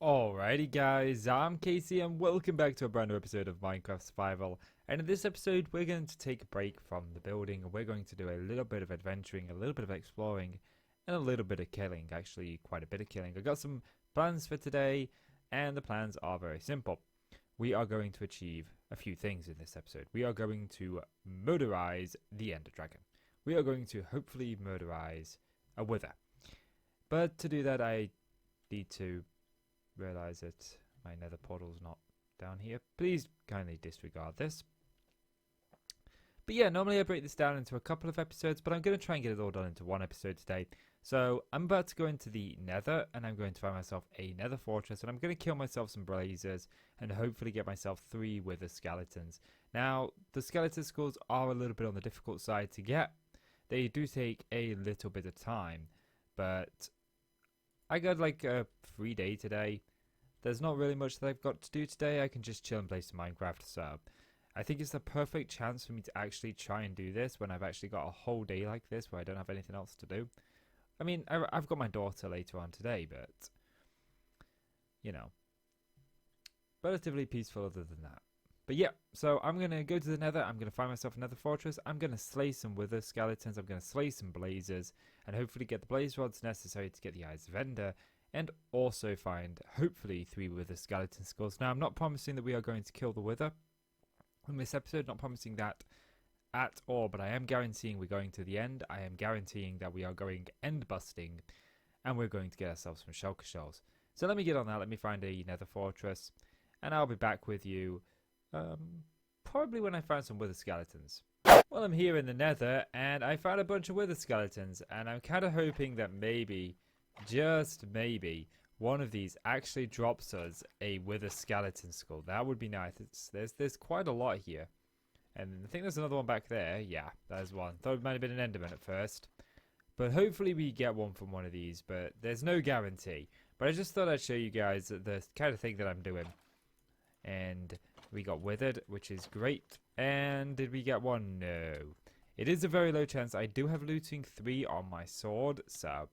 Alrighty guys, I'm Casey and welcome back to a brand new episode of Minecraft Survival. And in this episode we're going to take a break from the building and we're going to do a little bit of adventuring, a little bit of exploring, and a little bit of killing, actually quite a bit of killing. I got some plans for today and the plans are very simple. We are going to achieve a few things in this episode. We are going to murderize the Ender Dragon. We are going to hopefully murderize a Wither. But to do that I need to realize that my nether portal's not down here. Please kindly disregard this. But yeah, normally I break this down into a couple of episodes, but I'm going to try and get it all done into one episode today. So I'm about to go into the nether and I'm going to find myself a nether fortress and I'm going to kill myself some blazers and hopefully get myself 3 wither skeletons. Now the skeleton skulls are a little bit on the difficult side to get. They do take a little bit of time, but I got like a free day today. There's not really much that I've got to do today. I can just chill and play some Minecraft. So I think it's the perfect chance for me to actually try and do this when I've actually got a whole day like this where I don't have anything else to do. I mean, I've got my daughter later on today, but you know, relatively peaceful other than that. But yeah, so I'm going to go to the nether, I'm going to find myself another fortress, I'm going to slay some wither skeletons, I'm going to slay some blazers, and hopefully get the blaze rods necessary to get the eyes of Ender, and also find, hopefully, 3 wither skeleton skulls. Now, I'm not promising that we are going to kill the wither in this episode, not promising that at all, but I am guaranteeing we're going to the end, I am guaranteeing that we are going end busting, and we're going to get ourselves some shulker shells. So let me get on that, let me find a nether fortress, and I'll be back with you probably when I find some wither skeletons. Well, I'm here in the nether and I found a bunch of wither skeletons and I'm kind of hoping that maybe, just maybe, one of these actually drops us a wither skeleton skull. That would be nice. There's quite a lot here. And I think there's another one back there. Yeah, there's one. Thought it might have been an enderman at first. But hopefully we get one from one of these, but there's no guarantee. But I just thought I'd show you guys the kind of thing that I'm doing. And we got withered, which is great. And did we get one? No. It is a very low chance. I do have looting 3 on my sword, so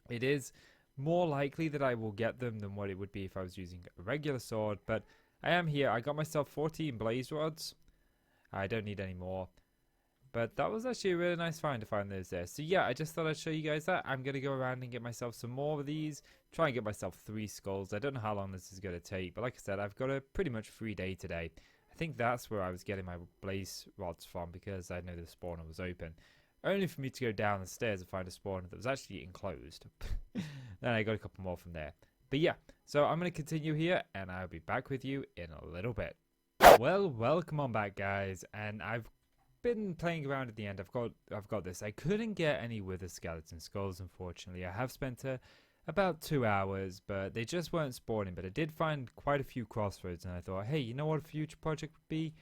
it is more likely that I will get them than what it would be if I was using a regular sword. But I am here. I got myself 14 blaze rods. I don't need any more. But that was actually a really nice find to find those there. So yeah, I just thought I'd show you guys that. I'm going to go around and get myself some more of these. Try and get myself 3 skulls. I don't know how long this is going to take. But like I said, I've got a pretty much free day today. I think that's where I was getting my blaze rods from because I know the spawner was open. Only for me to go down the stairs and find a spawner that was actually enclosed. Then I got a couple more from there. But yeah, so I'm going to continue here and I'll be back with you in a little bit. Well, welcome on back guys. And I've been playing around at the end. I've got this. I couldn't get any wither skeleton skulls, unfortunately. I have spent about 2 hours, but they just weren't spawning. But I did find quite a few crossroads, and I thought, hey, you know what a future project would be?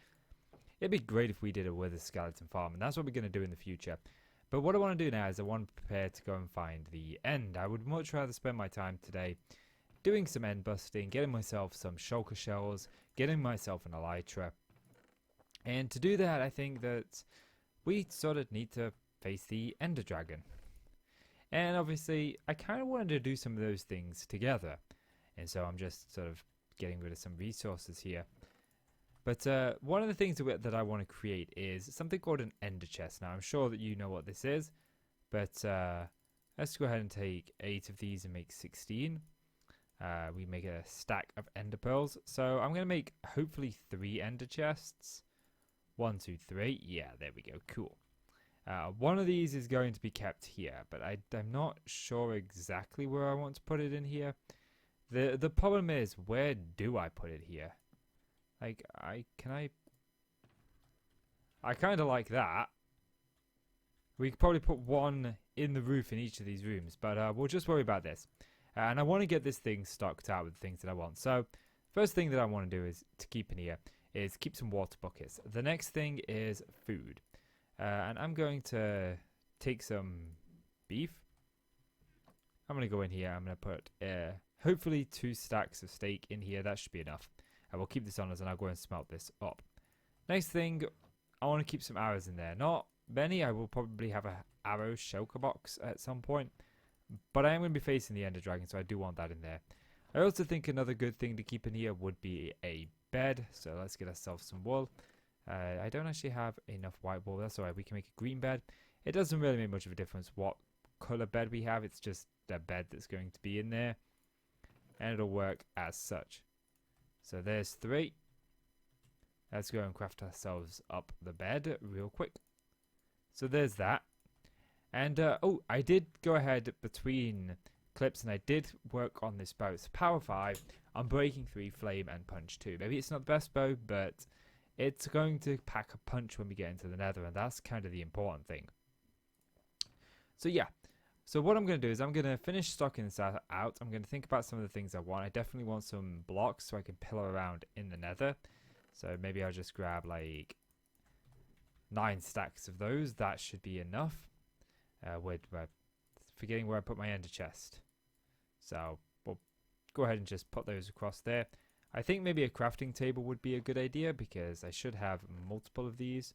It'd be great if we did a wither skeleton farm, and that's what we're going to do in the future. But what I want to do now is I want to prepare to go and find the end. I would much rather spend my time today doing some end busting, getting myself some shulker shells, getting myself an elytra. And to do that, I think that we sort of need to face the Ender Dragon. And obviously, I kind of wanted to do some of those things together. And so I'm just sort of getting rid of some resources here. But one of the things that I want to create is something called an Ender chest. Now, I'm sure that you know what this is. But let's go ahead and take 8 of these and make 16. We make a stack of Ender pearls. So I'm going to make hopefully 3 Ender chests. 1, 2, 3. Yeah, there we go. Cool. One of these is going to be kept here, but I'm not sure exactly where I want to put it in here. The problem is, where do I put it here? Like, I kind of like that. We could probably put one in the roof in each of these rooms, but we'll just worry about this. And I want to get this thing stocked out with the things that I want. So, first thing that I want to do is to keep in here is keep some water buckets. The next thing is food. And I'm going to take some beef. I'm going to go in here. I'm going to put hopefully 2 stacks of steak in here. That should be enough. I will keep this on us and I'll go and smelt this up. Next thing, I want to keep some arrows in there. Not many. I will probably have a arrow shulker box at some point. But I am going to be facing the Ender Dragon, so I do want that in there. I also think another good thing to keep in here would be a bed. So let's get ourselves some wool. I don't actually have enough white wool. That's alright. We can make a green bed. It doesn't really make much of a difference what color bed we have. It's just the bed that's going to be in there. And it'll work as such. So there's 3. Let's go and craft ourselves up the bed real quick. So there's that. And oh, I did go ahead between clips and I did work on this bow. It's power 5, unbreaking 3, flame and punch 2. Maybe it's not the best bow, but it's going to pack a punch when we get into the nether, and that's kind of the important thing. So yeah, so what I'm going to do is I'm going to finish stocking this out. I'm going to think about some of the things I want. I definitely want some blocks so I can pillar around in the nether. So maybe I'll just grab like 9 stacks of those. That should be enough. We're forgetting where I put my ender chest. So we'll go ahead and just put those across there. I think maybe a crafting table would be a good idea because I should have multiple of these.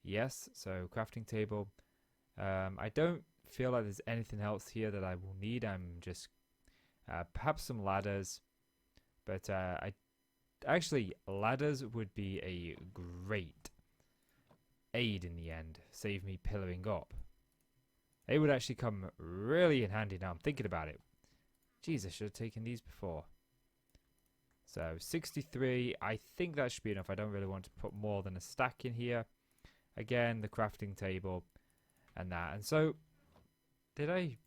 Yes, so crafting table. I don't feel like there's anything else here that I will need. I'm just perhaps some ladders, but actually ladders would be a great aid in the end. Save me pillaring up. It would actually come really in handy now I'm thinking about it. Jeez, I should have taken these before. So 63, I think that should be enough. I don't really want to put more than a stack in here. Again, the crafting table and that. And so, did I?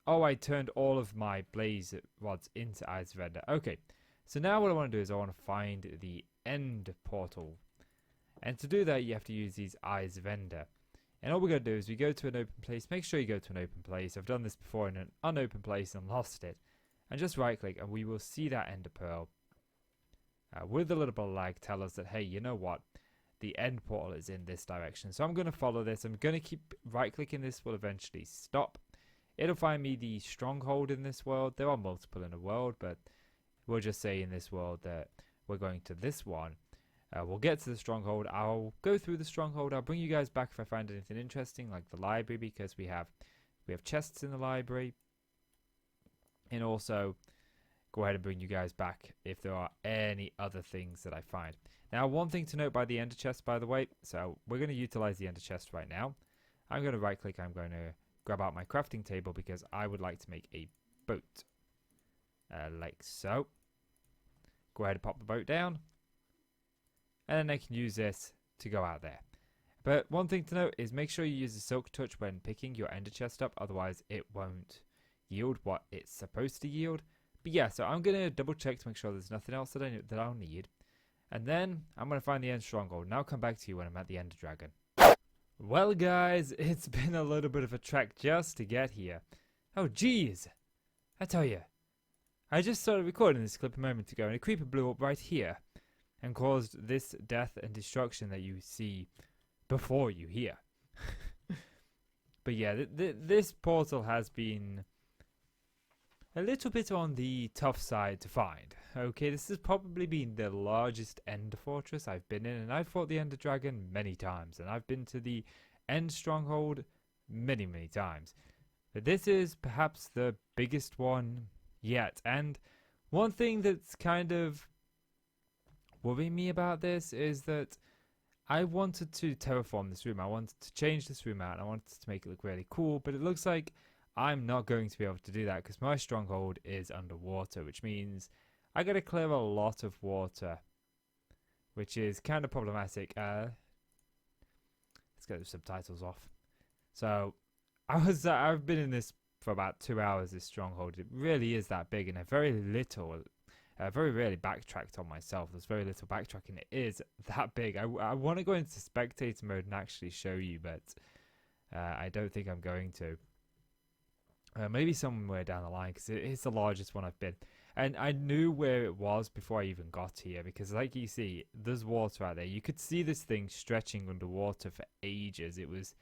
Oh, I turned all of my blaze rods into ice render. Okay, so now what I want to do is I want to find the end portal. And to do that, you have to use these eyes vendor. And all we're going to do is we go to an open place. Make sure you go to an open place. I've done this before in an unopened place and lost it. And just right click and we will see that ender pearl. With a little bit of lag tell us that, hey, you know what? The end portal is in this direction. So I'm going to follow this. I'm going to keep right clicking. This will eventually stop. It'll find me the stronghold in this world. There are multiple in the world, but we'll just say in this world that we're going to this one. We'll get to the stronghold. I'll go through the stronghold. I'll bring you guys back if I find anything interesting, like the library, because we have chests in the library. And also go ahead and bring you guys back if there are any other things that I find. Now, one thing to note by the ender chest, by the way. So we're going to utilize the ender chest right now. I'm going to right click. I'm going to grab out my crafting table because I would like to make a boat. Like so. Go ahead and pop the boat down. And then I can use this to go out there. But one thing to note is make sure you use the silk touch when picking your ender chest up. Otherwise, it won't yield what it's supposed to yield. But yeah, so I'm going to double check to make sure there's nothing else that I'll need. And then I'm going to find the end stronghold. And I'll come back to you when I'm at the ender dragon. Well, guys, it's been a little bit of a trek just to get here. Oh, jeez. I tell you, I just started recording this clip a moment ago and a creeper blew up right here and caused this death and destruction that you see before you hear. But yeah, this portal has been a little bit on the tough side to find. Okay, this has probably been the largest end fortress I've been in, and I've fought the ender dragon many times, and I've been to the end stronghold many, many times. But this is perhaps the biggest one yet, and one thing that's kind of worrying me about this is that I wanted to terraform this room. I wanted to change this room out. I wanted to make it look really cool, but it looks like I'm not going to be able to do that because my stronghold is underwater, which means I got to clear a lot of water, which is kind of problematic. Let's get the subtitles off. So I've been in this for about 2 hours. This stronghold, it really is that big, and I very rarely backtracked on myself. There's very little backtracking. It is that big. I want to go into spectator mode and actually show you, but I don't think I'm going to. Maybe somewhere down the line because it is the largest one I've been. And I knew where it was before I even got here because like you see, there's water out there. You could see this thing stretching underwater for ages. It was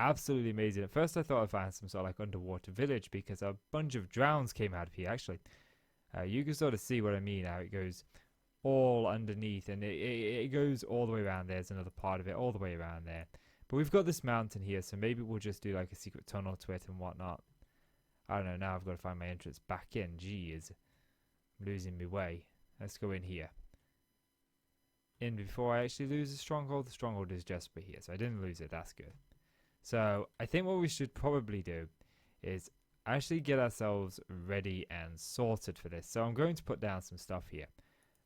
absolutely amazing. At first I thought I found some sort of like underwater village because a bunch of drowns came out of here actually. You can sort of see what I mean, how it goes all underneath and it goes all the way around. There's another part of it all the way around there. But we've got this mountain here, so maybe we'll just do like a secret tunnel to it and whatnot. I don't know, now I've got to find my entrance back in. Jeez. I'm losing my way. Let's go in here. In before I actually lose the stronghold. The stronghold is just for here, so I didn't lose it. That's good. So I think what we should probably do is actually get ourselves ready and sorted for this. So I'm going to put down some stuff here.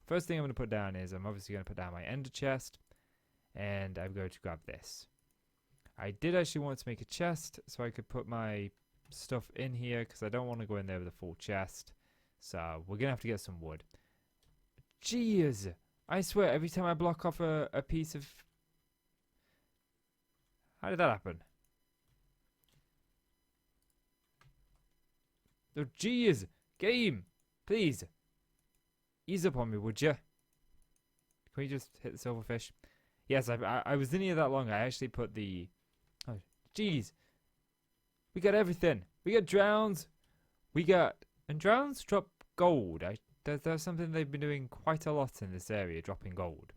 First thing I'm going to put down is I'm obviously going to put down my ender chest, and I'm going to grab this. I did actually want to make a chest so I could put my stuff in here because I don't want to go in there with a full chest. So we're going to have to get some wood. Jeez! I swear, every time I block off a piece of... How did that happen? Oh, jeez! Game! Please! Ease up on me, would you? Can we just hit the silverfish? Yes, I was in here that long. I actually put the... Oh, jeez! We got everything! We got drowns! We got... And drowns drop gold. There's something they've been doing quite a lot in this area, dropping gold.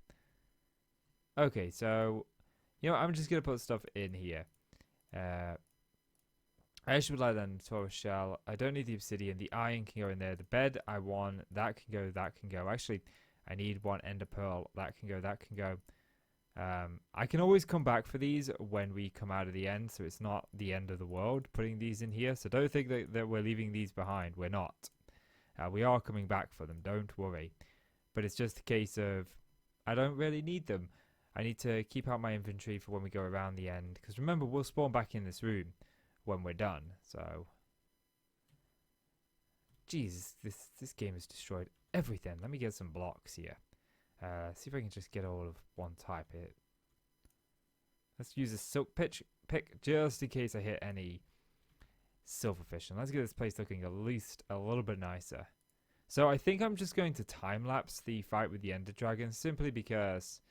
Okay, so... You know what, I'm just going to put stuff in here. I actually would like that in the tortoise shell. I don't need the obsidian. The iron can go in there. The bed I want. That can go. That can go. Actually, I need one ender pearl. That can go. That can go. I can always come back for these when we come out of the end. So it's not the end of the world putting these in here. So don't think that we're leaving these behind. We're not. We are coming back for them. Don't worry. But it's just a case of I don't really need them. I need to keep out my inventory for when we go around the end. Because remember, we'll spawn back in this room when we're done. So, Jesus, this game has destroyed everything. Let me get some blocks here. See if I can just get all of one type. Let's use a silk pick just in case I hit any silverfish. And let's get this place looking at least a little bit nicer. So I think I'm just going to time lapse the fight with the Ender Dragon simply because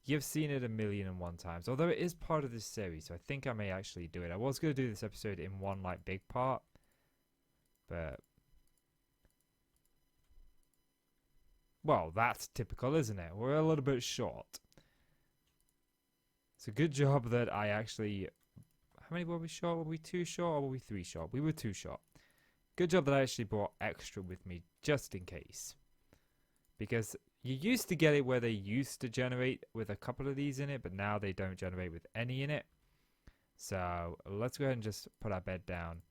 you've seen it 1,000,001 times, although it is part of this series, so I think I may actually do it. I was going to do this episode in one, like, big part, but... Well, that's typical, isn't it? We're a little bit short. It's a good job that I actually... How many were we short? Were we 2 short or were we 3 short? We were 2 short. Good job that I actually brought extra with me, just in case. Because... You used to get it where they used to generate with a couple of these in it, but now they don't generate with any in it. So let's go ahead and just put our bed down.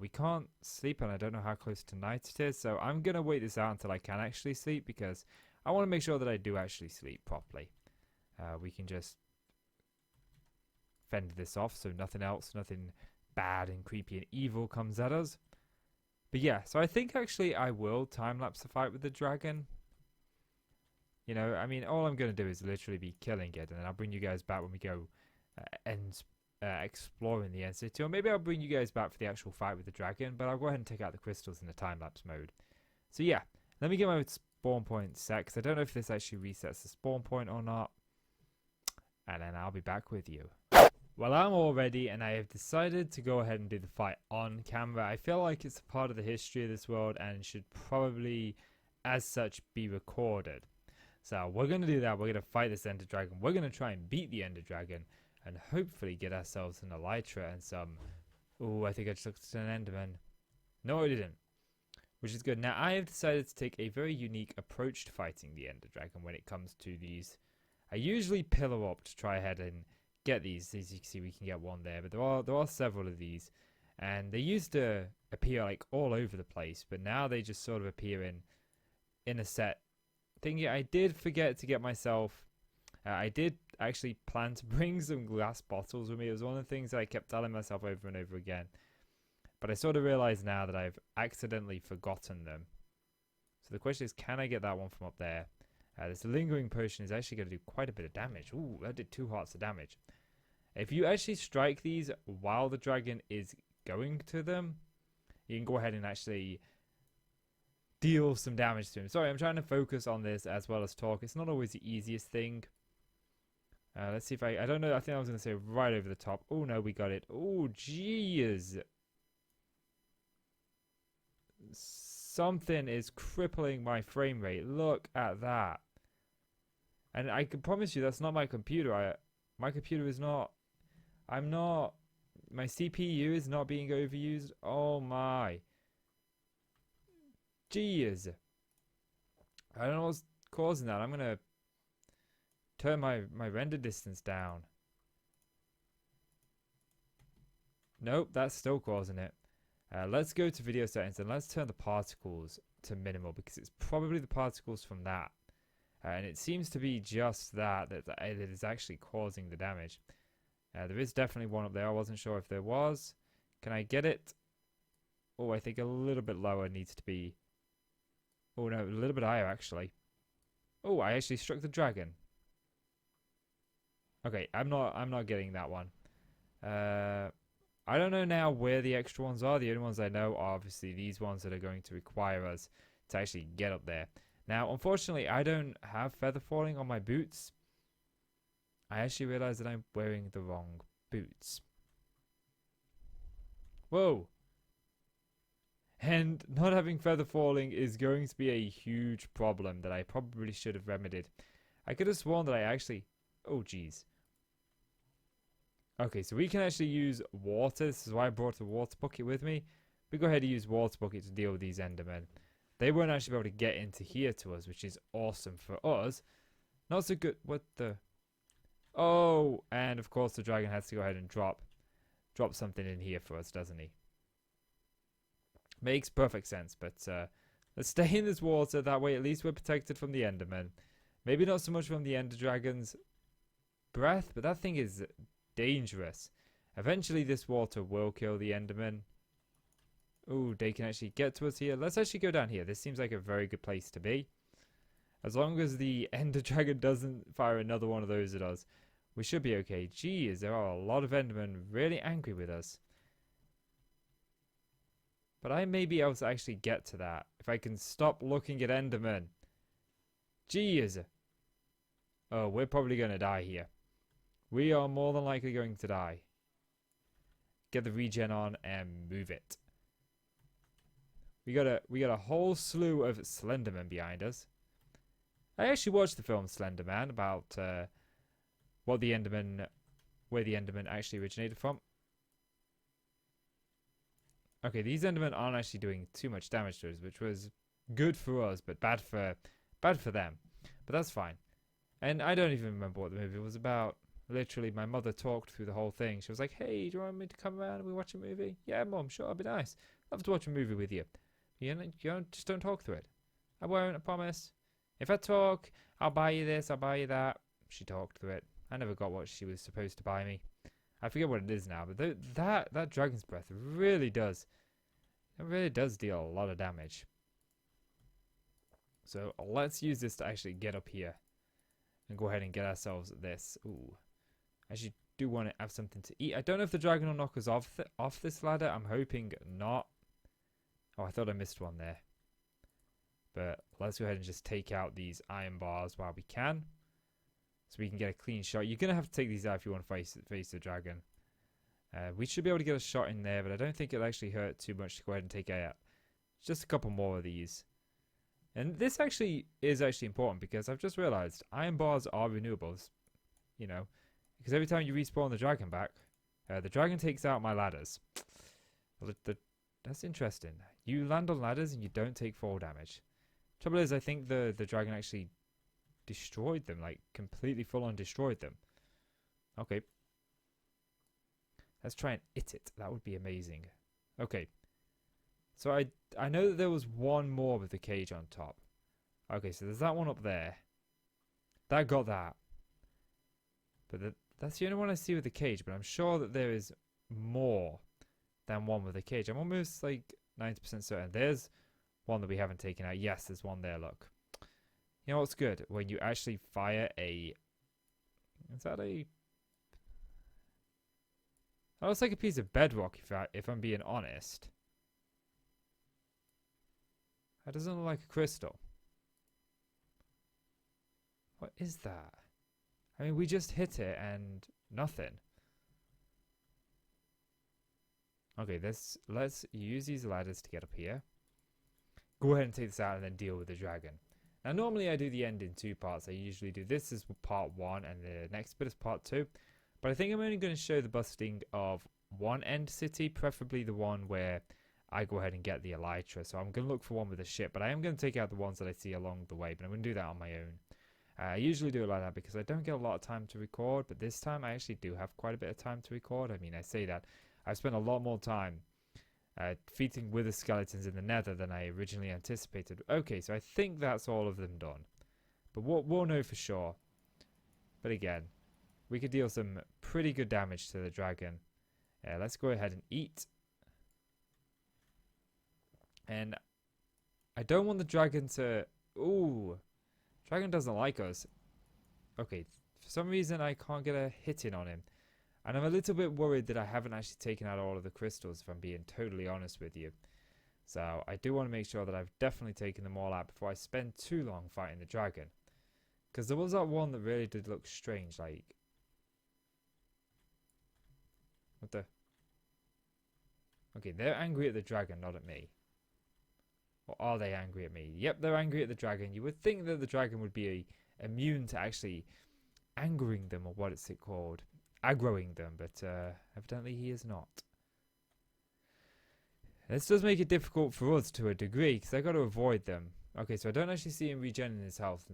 We can't sleep, and I don't know how close to night it is, so I'm going to wait this out until I can actually sleep, because I want to make sure that I do actually sleep properly. We can just fend this off so nothing bad and creepy and evil comes at us. But yeah, so I think actually I will time-lapse the fight with the dragon. You know, I mean, all I'm going to do is literally be killing it, and then I'll bring you guys back when we go exploring the end city. Or maybe I'll bring you guys back for the actual fight with the dragon, but I'll go ahead and take out the crystals in the time-lapse mode. So yeah, let me get my spawn point set, because I don't know if this actually resets the spawn point or not. And then I'll be back with you. Well, I'm all ready, and I have decided to go ahead and do the fight on camera. I feel like it's a part of the history of this world, and should probably, as such, be recorded. So we're going to do that. We're going to fight this Ender Dragon. We're going to try and beat the Ender Dragon and hopefully get ourselves an Elytra and some... Oh, I think I just looked at an Enderman. No, I didn't. Which is good. Now, I have decided to take a very unique approach to fighting the Ender Dragon when it comes to these. I usually pillar up to try ahead and get these. As you can see, we can get one there. But there are several of these. And they used to appear like all over the place. But now they just sort of appear in a set thingy. I did forget to get myself I did actually plan to bring some glass bottles with me. It was one of the things that I kept telling myself over and over again, but I sort of realize now that I've accidentally forgotten them. So the question is, can I get that one from up there? This lingering potion is actually going to do quite a bit of damage. Ooh, that did 2 hearts of damage. If you actually strike these while the dragon is going to them, you can go ahead and actually deal some damage to him. Sorry, I'm trying to focus on this as well as talk. It's not always the easiest thing. Let's see if I don't know. I think I was going to say right over the top. Oh, no, we got it. Oh, jeez. Something is crippling my frame rate. Look at that. And I can promise you that's not my computer. My computer is not... I'm not my CPU is not being overused. Oh my. Jeez. I don't know what's causing that. I'm gonna turn my render distance down. Nope, that's still causing it. Let's go to video settings and let's turn the particles to minimal, because it's probably the particles from that. And it seems to be just that is actually causing the damage. There is definitely one up there. I wasn't sure if there was. Can I get it? Oh, I think a little bit lower needs to be. Oh no, a little bit higher actually. Oh, I actually struck the dragon. Okay, I'm not getting that one. I don't know now where the extra ones are. The only ones I know are obviously these ones that are going to require us to actually get up there. Now, unfortunately, I don't have feather falling on my boots. I actually realized that I'm wearing the wrong boots. Whoa! And not having feather falling is going to be a huge problem that I probably should have remedied. I could have sworn that I actually... Oh, jeez. Okay, so we can actually use water. This is why I brought a water bucket with me. We go ahead and use water bucket to deal with these Endermen. They won't actually be able to get into here to us, which is awesome for us. Not so good. What the... Oh, and of course the dragon has to go ahead and drop something in here for us, doesn't he? Makes perfect sense, but let's stay in this water. That way at least we're protected from the Endermen. Maybe not so much from the Ender Dragon's breath, but that thing is dangerous. Eventually this water will kill the Endermen. Oh, they can actually get to us here. Let's actually go down here. This seems like a very good place to be. As long as the Ender Dragon doesn't fire another one of those at us, we should be okay. Geez, there are a lot of Endermen really angry with us. But I may be able to actually get to that if I can stop looking at Endermen. Jeez. Oh, we're probably going to die here. We are more than likely going to die. Get the regen on and move it. We got a whole slew of Slendermen behind us. I actually watched the film Slender Man about where the Enderman actually originated from. Okay, these Endermen aren't actually doing too much damage to us, which was good for us, but bad for them. But that's fine. And I don't even remember what the movie was about. Literally, my mother talked through the whole thing. She was like, "Hey, do you want me to come around and we watch a movie?" "Yeah, Mum, sure, it'd be nice. Love to watch a movie with you." Just don't talk through it. "I won't, I promise. If I talk, I'll buy you this, I'll buy you that." She talked through it. I never got what she was supposed to buy me. I forget what it is now, but that dragon's breath really does deal a lot of damage. So let's use this to actually get up here and go ahead and get ourselves this. Ooh, I actually do want to have something to eat. I don't know if the dragon will knock us off this ladder. I'm hoping not. Oh, I thought I missed one there. But let's go ahead and just take out these iron bars while we can, so we can get a clean shot. You're going to have to take these out if you want to face the dragon. We should be able to get a shot in there, but I don't think it'll actually hurt too much to go ahead and take out just a couple more of these. And this actually is important, because I've just realized iron bars are renewables, you know, because every time you respawn the dragon back, the dragon takes out my ladders. Well, that's interesting. You land on ladders and you don't take fall damage. Trouble is, I think the dragon actually destroyed them, like completely full on destroyed them. Okay. Let's try and hit it. That would be amazing. Okay. So I know that there was one more with the cage on top. Okay, so there's that one up there. That got that. But that's the only one I see with the cage, but I'm sure that there is more than one with the cage. I'm almost like 90% certain. There's one that we haven't taken out. Yes, there's one there, look. You know what's good? When you actually fire a... Is that a... That looks like a piece of bedrock, if I'm being honest. That doesn't look like a crystal. What is that? I mean, we just hit it and nothing. Okay, let's use these ladders to get up here. Go ahead and take this out and then deal with the dragon. Now, normally I do the end in two parts. I usually do this as part 1 and the next bit is part 2. But I think I'm only going to show the busting of one end city, preferably the one where I go ahead and get the elytra. So I'm going to look for one with a ship, but I am going to take out the ones that I see along the way, but I'm going to do that on my own. I usually do it like that because I don't get a lot of time to record, but this time I actually do have quite a bit of time to record. I mean, I say that. I've spent a lot more time defeating wither skeletons in the nether than I originally anticipated. Okay, so I think that's all of them done. But we'll know for sure. But again, we could deal some pretty good damage to the dragon. Let's go ahead and eat. And I don't want the dragon to... Ooh, dragon doesn't like us. Okay, for some reason I can't get a hit in on him. And I'm a little bit worried that I haven't actually taken out all of the crystals, if I'm being totally honest with you. So I do want to make sure that I've definitely taken them all out before I spend too long fighting the dragon. Because there was that one that really did look strange, like... What the... Okay, they're angry at the dragon, not at me. Or are they angry at me? Yep, they're angry at the dragon. You would think that the dragon would be immune to actually angering them, or what is it called? Aggroing them, but evidently he is not. This does make it difficult for us to a degree, because I got to avoid them. Okay, so I don't actually see him regening his health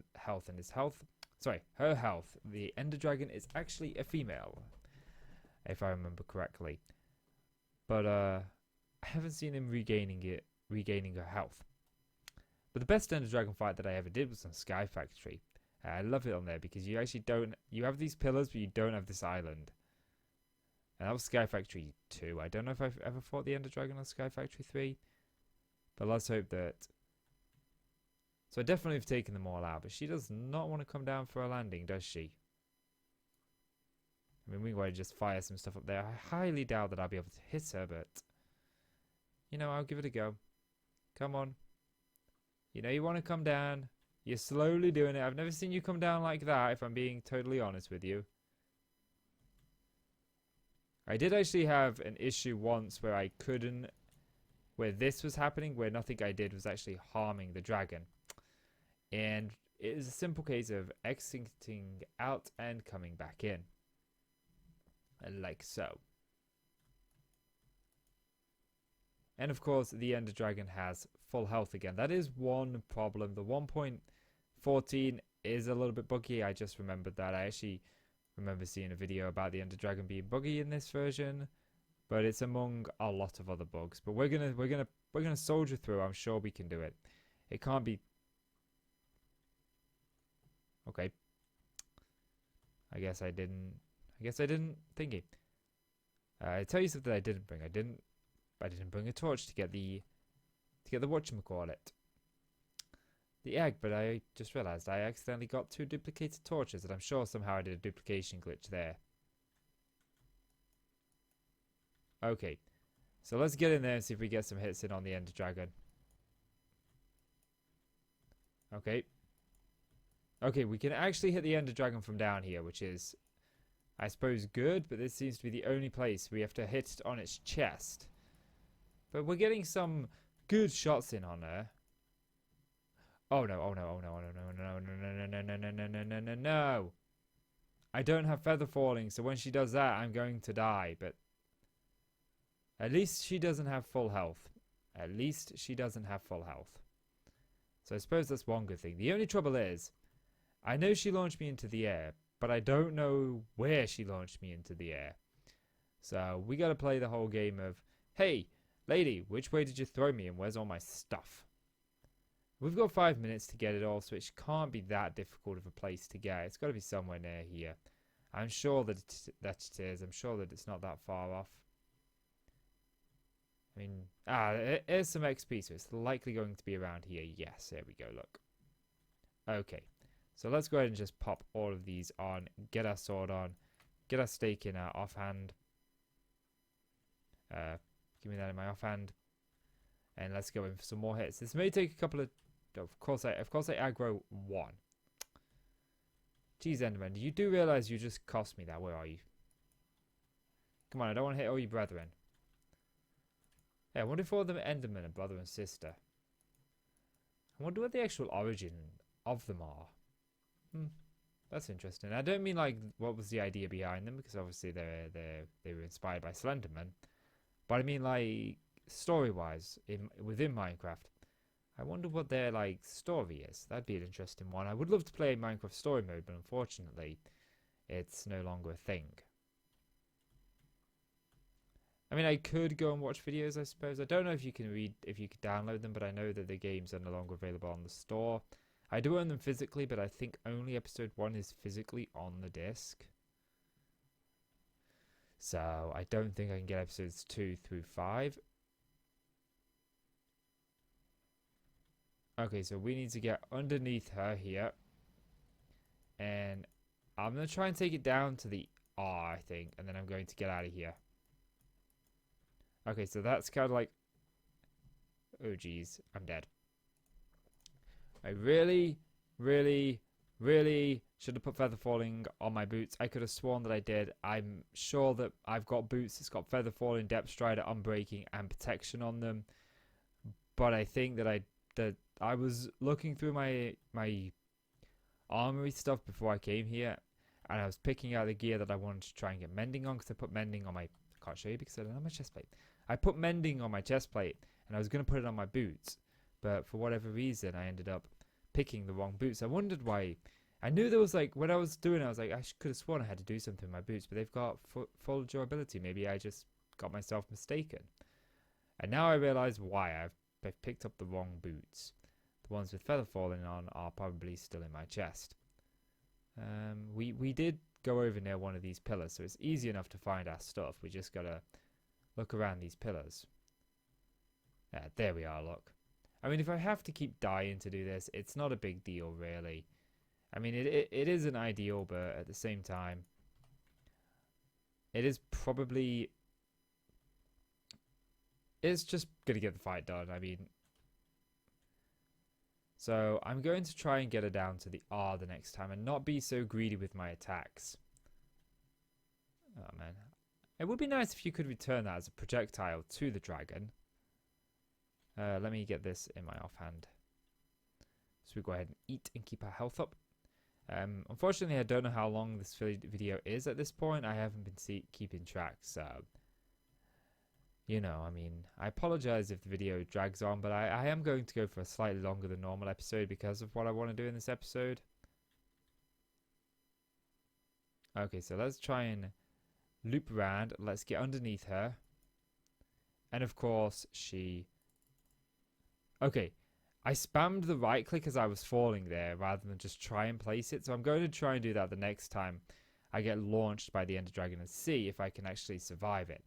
and his health. Sorry, her health. The Ender Dragon is actually a female, if I remember correctly. But I haven't seen him regaining her health. But the best Ender Dragon fight that I ever did was on Sky Factory. I love it on there because you actually don't... You have these pillars, but you don't have this island. And that was Sky Factory 2. I don't know if I've ever fought the Ender Dragon on Sky Factory 3. But let's hope that... So I definitely have taken them all out. But she does not want to come down for a landing, does she? I mean, we can go ahead and just fire some stuff up there. I highly doubt that I'll be able to hit her, but... You know, I'll give it a go. Come on. You know you want to come down. You're slowly doing it. I've never seen you come down like that, if I'm being totally honest with you. I did actually have an issue once where I couldn't... Where this was happening, where nothing I did was actually harming the dragon. And it is a simple case of exiting out and coming back in. Like so. And of course, the Ender Dragon has full health again. That is one problem. The 1.14 is a little bit buggy. I just remembered that. I actually remember seeing a video about the Ender Dragon being buggy in this version, but it's among a lot of other bugs. But we're gonna soldier through. I'm sure we can do it. It can't be. Okay. I guess I didn't think it. I tell you something I didn't bring. I didn't bring a torch to get the whatchamacallit. The egg, but I just realised I accidentally got 2 duplicated torches, and I'm sure somehow I did a duplication glitch there. Okay, so let's get in there and see if we get some hits in on the Ender Dragon. Okay. Okay, we can actually hit the Ender Dragon from down here, which is, I suppose, good, but this seems to be the only place we have to hit it on its chest. But we're getting some good shots in on her. Oh no, oh no, oh no, oh no, no, no, no, no, no, no, no, no, no, no, no. I don't have feather falling, so when she does that, I'm going to die, but at least she doesn't have full health. At least she doesn't have full health. So I suppose that's one good thing. The only trouble is, I know she launched me into the air, but I don't know where she launched me into the air. So we got to play the whole game of, hey, lady, which way did you throw me and where's all my stuff? We've got 5 minutes to get it all, so it can't be that difficult of a place to get. It's got to be somewhere near here. I'm sure that it is. I'm sure that it's not that far off. I mean, there's some XP, so it's likely going to be around here. Yes, there we go, look. Okay, so let's go ahead and just pop all of these on, get our sword on, get our stake in our offhand. Give me that in my offhand. And let's go in for some more hits. This may take a couple of... Of course I aggro 1. Jeez, Enderman, you do realise you just cost me that. Where are you? Come on, I don't want to hit all your brethren. Yeah, I wonder if all the Endermen are brother and sister. I wonder what the actual origin of them are. That's interesting. I don't mean like what was the idea behind them, because obviously they were inspired by Slenderman, but I mean like story wise within Minecraft. I wonder what their like story is. That'd be an interesting one. I would love to play Minecraft story mode, but unfortunately, it's no longer a thing. I mean, I could go and watch videos, I suppose. I don't know if you can download them, but I know that the games are no longer available on the store. I do own them physically, but I think only episode 1 is physically on the disc. So I don't think I can get episodes 2 through 5. Okay, so we need to get underneath her here. And I'm going to try and take it down to the R, I think. And then I'm going to get out of here. Okay, so that's kind of like... Oh, geez. I'm dead. I really, really, really should have put feather falling on my boots. I could have sworn that I did. I'm sure that I've got boots that's got feather falling, depth strider, unbreaking, and protection on them. But I think that I was looking through my armory stuff before I came here, and I was picking out the gear that I wanted to try and get mending on, because I put mending on my... I can't show you because I don't have my chest plate. I put mending on my chest plate, and I was going to put it on my boots, but for whatever reason I ended up picking the wrong boots. I wondered why. I knew there was like, when I was doing it, I was like, I could have sworn I had to do something with my boots, but they've got full durability. Maybe I just got myself mistaken. And now I realise why. I've picked up the wrong boots. The ones with feather falling on are probably still in my chest. We did go over near one of these pillars, so it's easy enough to find our stuff. We just gotta look around these pillars. Yeah, there we are, look. I mean, if I have to keep dying to do this, it's not a big deal, really. I mean, it isn't ideal, but at the same time, it is probably... It's just going to get the fight done. I mean... So, I'm going to try and get her down to the R the next time and not be so greedy with my attacks. Oh, man. It would be nice if you could return that as a projectile to the dragon. Let me get this in my offhand. So we go ahead and eat and keep our health up. Unfortunately, I don't know how long this video is at this point. I haven't been keeping track, so... You know, I mean, I apologize if the video drags on, but I am going to go for a slightly longer than normal episode because of what I want to do in this episode. Okay, so let's try and loop around. Let's get underneath her. And of course, she... Okay, I spammed the right click as I was falling there rather than just try and place it. So I'm going to try and do that the next time I get launched by the Ender Dragon and see if I can actually survive it.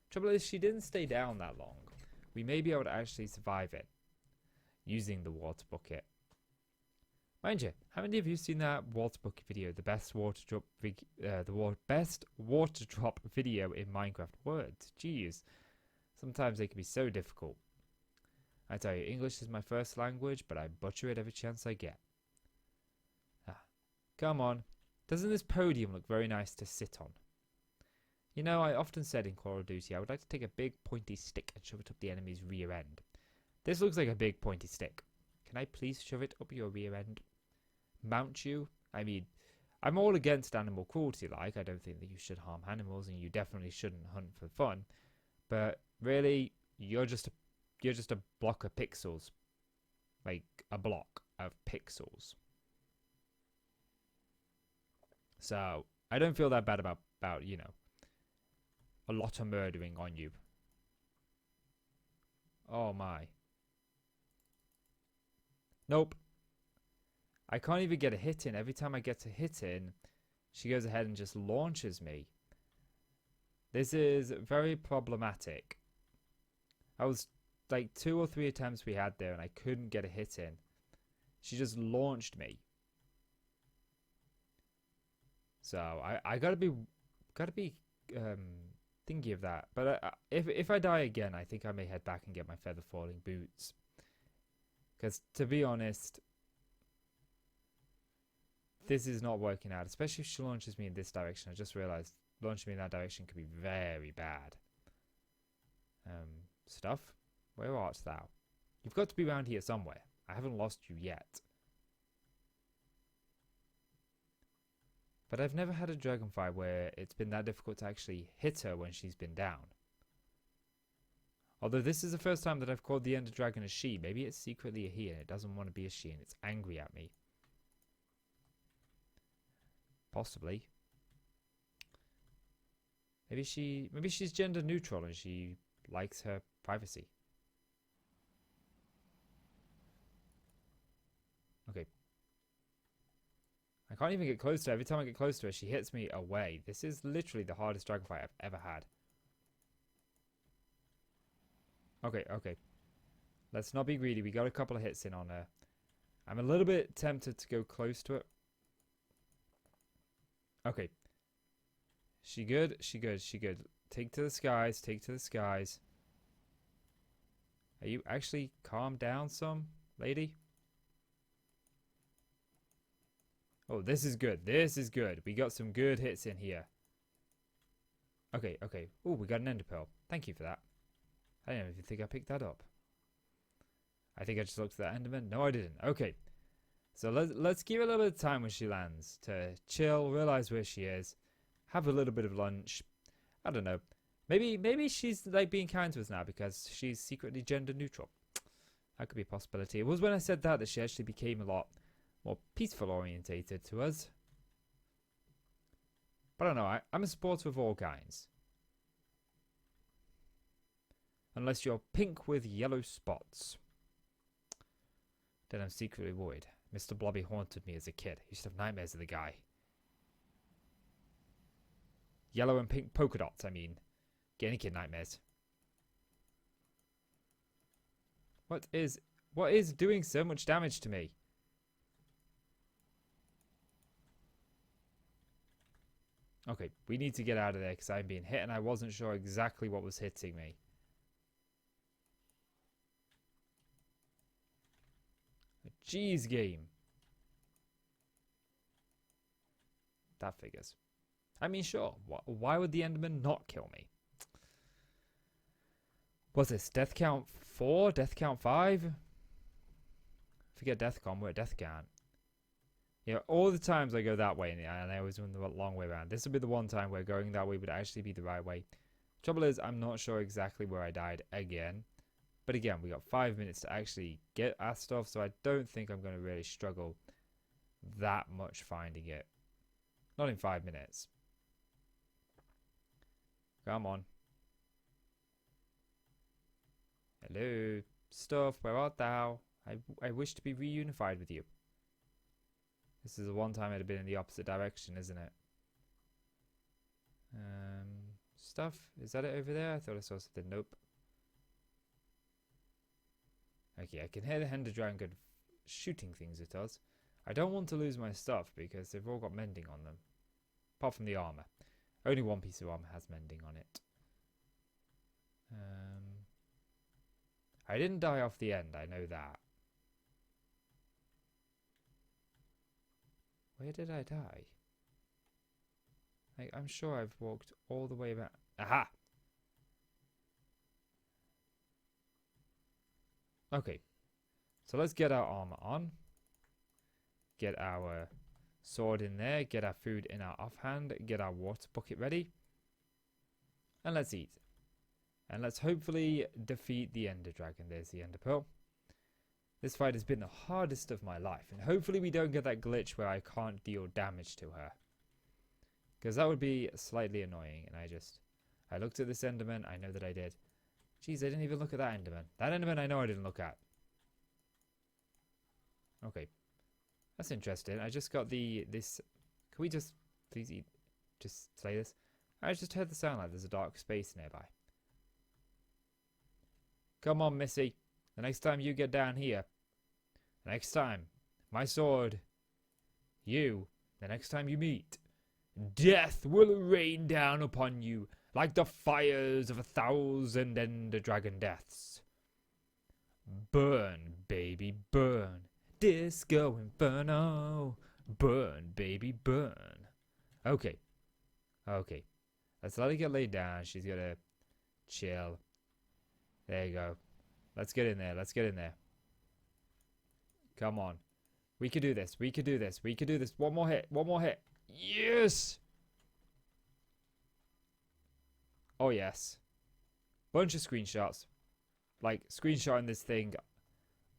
Trouble is, she didn't stay down that long. We may be able to actually survive it using the water bucket. Mind you, how many of you seen that water bucket video? The best water drop best water drop video in Minecraft. Words, jeez. Sometimes they can be so difficult. I tell you, English is my first language, but I butcher it every chance I get. Ah, come on. Doesn't this podium look very nice to sit on? You know, I often said in Call of Duty I would like to take a big pointy stick and shove it up the enemy's rear end. This looks like a big pointy stick. Can I please shove it up your rear end? Mount you? I mean, I'm all against animal cruelty, like. I don't think that you should harm animals, and you definitely shouldn't hunt for fun. But really, you're just a block of pixels. Like, a block of pixels. So, I don't feel that bad about you know, a lot of murdering on you. Oh my. Nope. I can't even get a hit in. Every time I get a hit in, she goes ahead and just launches me. This is very problematic. I was like 2 or 3 attempts we had there and I couldn't get a hit in. She just launched me. So I gotta be thinking of that. But if I die again, I think I may head back and get my feather falling boots. Because to be honest, this is not working out. Especially if she launches me in this direction. I just realized launching me in that direction could be very bad. Stuff, where art thou? You've got to be around here somewhere. I haven't lost you yet. But I've never had a dragonfly where it's been that difficult to actually hit her when she's been down. Although this is the first time that I've called the Ender Dragon a she. Maybe it's secretly a he and it doesn't want to be a she and it's angry at me. Possibly. Maybe she's gender neutral and she likes her privacy. Okay. I can't even get close to her. Every time I get close to her, she hits me away. This is literally the hardest dragonfly I've ever had. Okay, okay. Let's not be greedy. We got a couple of hits in on her. I'm a little bit tempted to go close to it. Okay. She good? She good. She good. Take to the skies. Take to the skies. Are you actually calm down some, lady? Oh, this is good. This is good. We got some good hits in here. Okay, okay. Oh, we got an ender pearl. Thank you for that. I don't even think I picked that up. I think I just looked at that enderman. No, I didn't. Okay. So let's give her a little bit of time when she lands to chill, realize where she is, have a little bit of lunch. I don't know. Maybe she's like being kind to us now because she's secretly gender neutral. That could be a possibility. It was when I said that she actually became a lot more peaceful orientated to us. But I don't know. I'm a supporter of all kinds. Unless you're pink with yellow spots. Then I'm secretly worried. Mr. Blobby haunted me as a kid. I used to have nightmares of the guy. Yellow and pink polka dots, I mean. Get any kid nightmares. What is doing so much damage to me? Okay, we need to get out of there because I'm being hit and I wasn't sure exactly what was hitting me. Jeez, game. That figures. I mean, sure. Why would the Enderman not kill me? What's this? Death count 4? Death count 5? Forget death con. We're at death count. Yeah, all the times I go that way and I always went the long way around. This would be the one time where going that way would actually be the right way. Trouble is, I'm not sure exactly where I died again. But again, we got 5 minutes to actually get our stuff, so I don't think I'm going to really struggle that much finding it. Not in 5 minutes. Come on. Hello, stuff, where art thou? I wish to be reunified with you. This is the one time I'd have been in the opposite direction, isn't it? Stuff, is that it over there? I thought I saw something. Nope. Okay, I can hear the Ender Dragon shooting things at us. I don't want to lose my stuff because they've all got mending on them. Apart from the armor. Only one piece of armor has mending on it. I didn't die off the end, I know that. Where did I die? I'm sure I've walked all the way back. Aha! Okay. So let's get our armor on. Get our sword in there. Get our food in our offhand. Get our water bucket ready. And let's eat. And let's hopefully defeat the Ender Dragon. There's the Ender Pearl. This fight has been the hardest of my life. And hopefully we don't get that glitch where I can't deal damage to her. Because that would be slightly annoying. And I looked at this Enderman. I know that I did. Jeez, I didn't even look at that Enderman. That Enderman I know I didn't look at. Okay. That's interesting. I just got this. Can we just please eat? Just slay this? I just heard the sound like there's a dark space nearby. Come on, Missy. The next time you get down here. The next time. My sword. You. The next time you meet. Death will rain down upon you like the fires of 1,000 Ender Dragon deaths. Burn, baby, burn. Disco Inferno. Burn, baby, burn. Okay. Okay. Let's let her get laid down. She's gonna chill. There you go. Let's get in there. Let's get in there. Come on. We can do this. We can do this. We can do this. One more hit. One more hit. Yes! Oh, yes. Bunch of screenshots. Like, screenshotting this thing.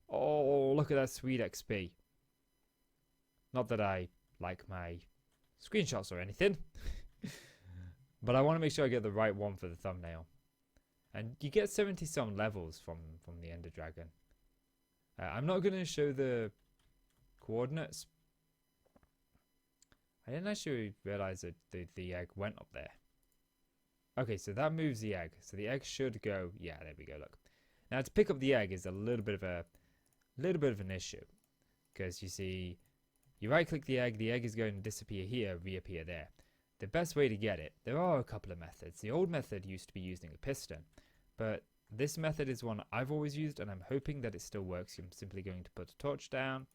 Oh, look at that sweet XP. Not that I like my screenshots or anything. But I want to make sure I get the right one for the thumbnail. And you get 70 some levels from the Ender Dragon. I'm not going to show the coordinates. I didn't actually realize that the egg went up there. Okay, so that moves the egg. So the egg should go. Yeah, there we go. Look. Now to pick up the egg is a little bit of an issue, because you see, you right click the egg is going to disappear here, reappear there. The best way to get it, there are a couple of methods. The old method used to be using a piston, but this method is one I've always used, and I'm hoping that it still works. I'm simply going to put a torch down,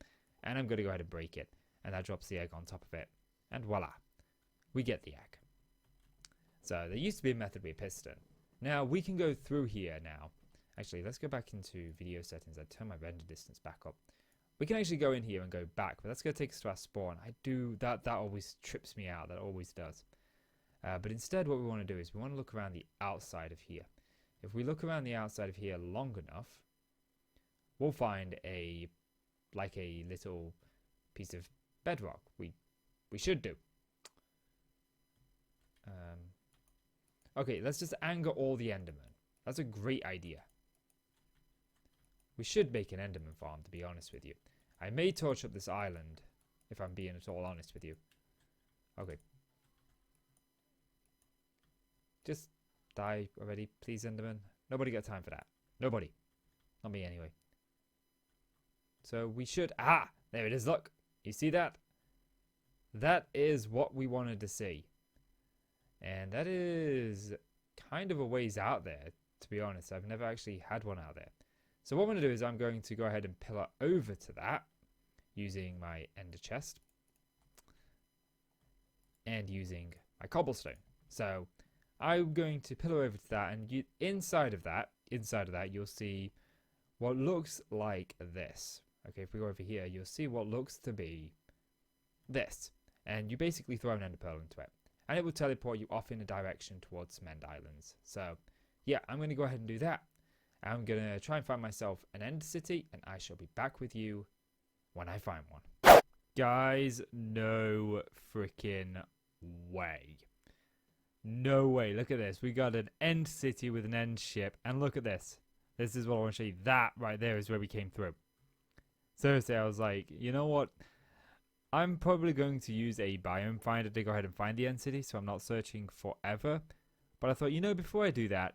and I'm going to go ahead and break it, and that drops the egg on top of it, and voila, we get the egg. So there used to be a method with a piston. Now we can go through here now. Actually, let's go back into video settings. I turn my render distance back up. We can actually go in here and go back, but that's going to take us to our spawn. That always trips me out. That always does. But instead, what we want to do is we want to look around the outside of here. If we look around the outside of here long enough, we'll find a little piece of bedrock. We should do. Okay, let's just anger all the Endermen. That's a great idea. We should make an Enderman farm, to be honest with you. I may torch up this island, if I'm being at all honest with you. Okay. Just die already, please, Enderman. Nobody got time for that. Nobody. Not me, anyway. So we should... Ah! There it is, look. You see that? That is what we wanted to see. And that is kind of a ways out there, to be honest. I've never actually had one out there. So what I'm going to do is I'm going to go ahead and pillar over to that using my ender chest and using my cobblestone. So I'm going to pillar over to that, and inside of that you'll see what looks like this. Okay, if we go over here, you'll see what looks to be this. And you basically throw an ender pearl into it, and it will teleport you off in a direction towards some end islands. So yeah, I'm going to go ahead and do that. I'm going to try and find myself an end city, and I shall be back with you when I find one. Guys, no freaking way. No way. Look at this. We got an end city with an end ship, and look at this. This is what I want to show you. That right there is where we came through. Seriously, I was like, you know what? I'm probably going to use a biome finder to go ahead and find the end city, so I'm not searching forever. But I thought, you know, before I do that,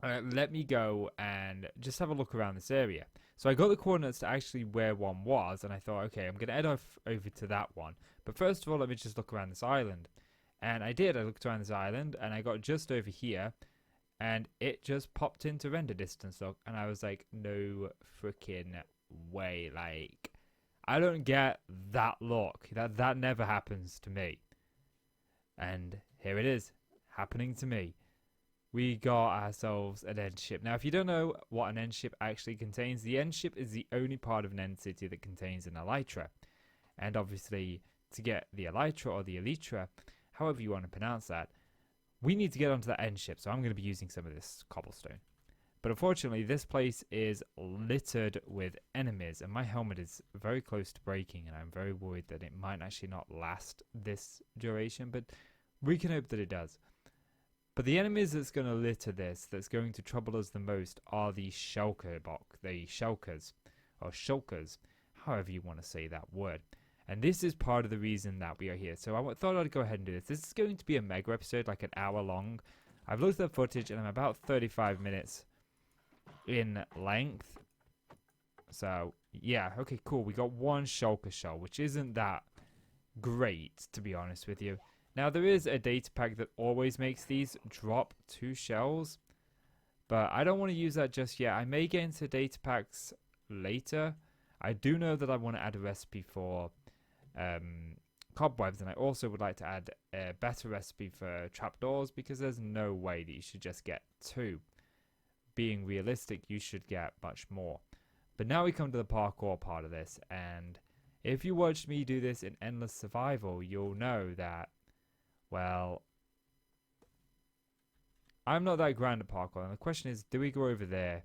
let me go and just have a look around this area. So I got the coordinates to actually where one was, and I thought, okay, I'm going to head off over to that one. But first of all, let me just look around this island. And I did. I looked around this island, and I got just over here, and it just popped into render distance, look. And I was like, no freaking way. Like, I don't get that look. That never happens to me. And here it is, happening to me. We got ourselves an end ship. Now, if you don't know what an end ship actually contains, the end ship is the only part of an end city that contains an elytra. And obviously, to get the elytra or the elytra, however you want to pronounce that, we need to get onto that end ship. So I'm going to be using some of this cobblestone. But unfortunately, this place is littered with enemies, and my helmet is very close to breaking, and I'm very worried that it might actually not last this duration, but we can hope that it does. But the enemies that's going to litter this, that's going to trouble us the most, are the shulkers, or shulkers, however you want to say that word. And this is part of the reason that we are here. So I thought I'd go ahead and do this. This is going to be a mega episode, like an hour long. I've looked at the footage, and I'm about 35 minutes in length. So yeah, okay, cool. We got one shulker shell, which isn't that great, to be honest with you. Now, there is a data pack that always makes these drop 2 shells, but I don't want to use that just yet. I may get into data packs later. I do know that I want to add a recipe for cobwebs, and I also would like to add a better recipe for trapdoors, because there's no way that you should just get 2. Being realistic, you should get much more. But now we come to the parkour part of this, and if you watched me do this in Endless Survival, you'll know that, well, I'm not that grand at parkour. And the question is, do we go over there?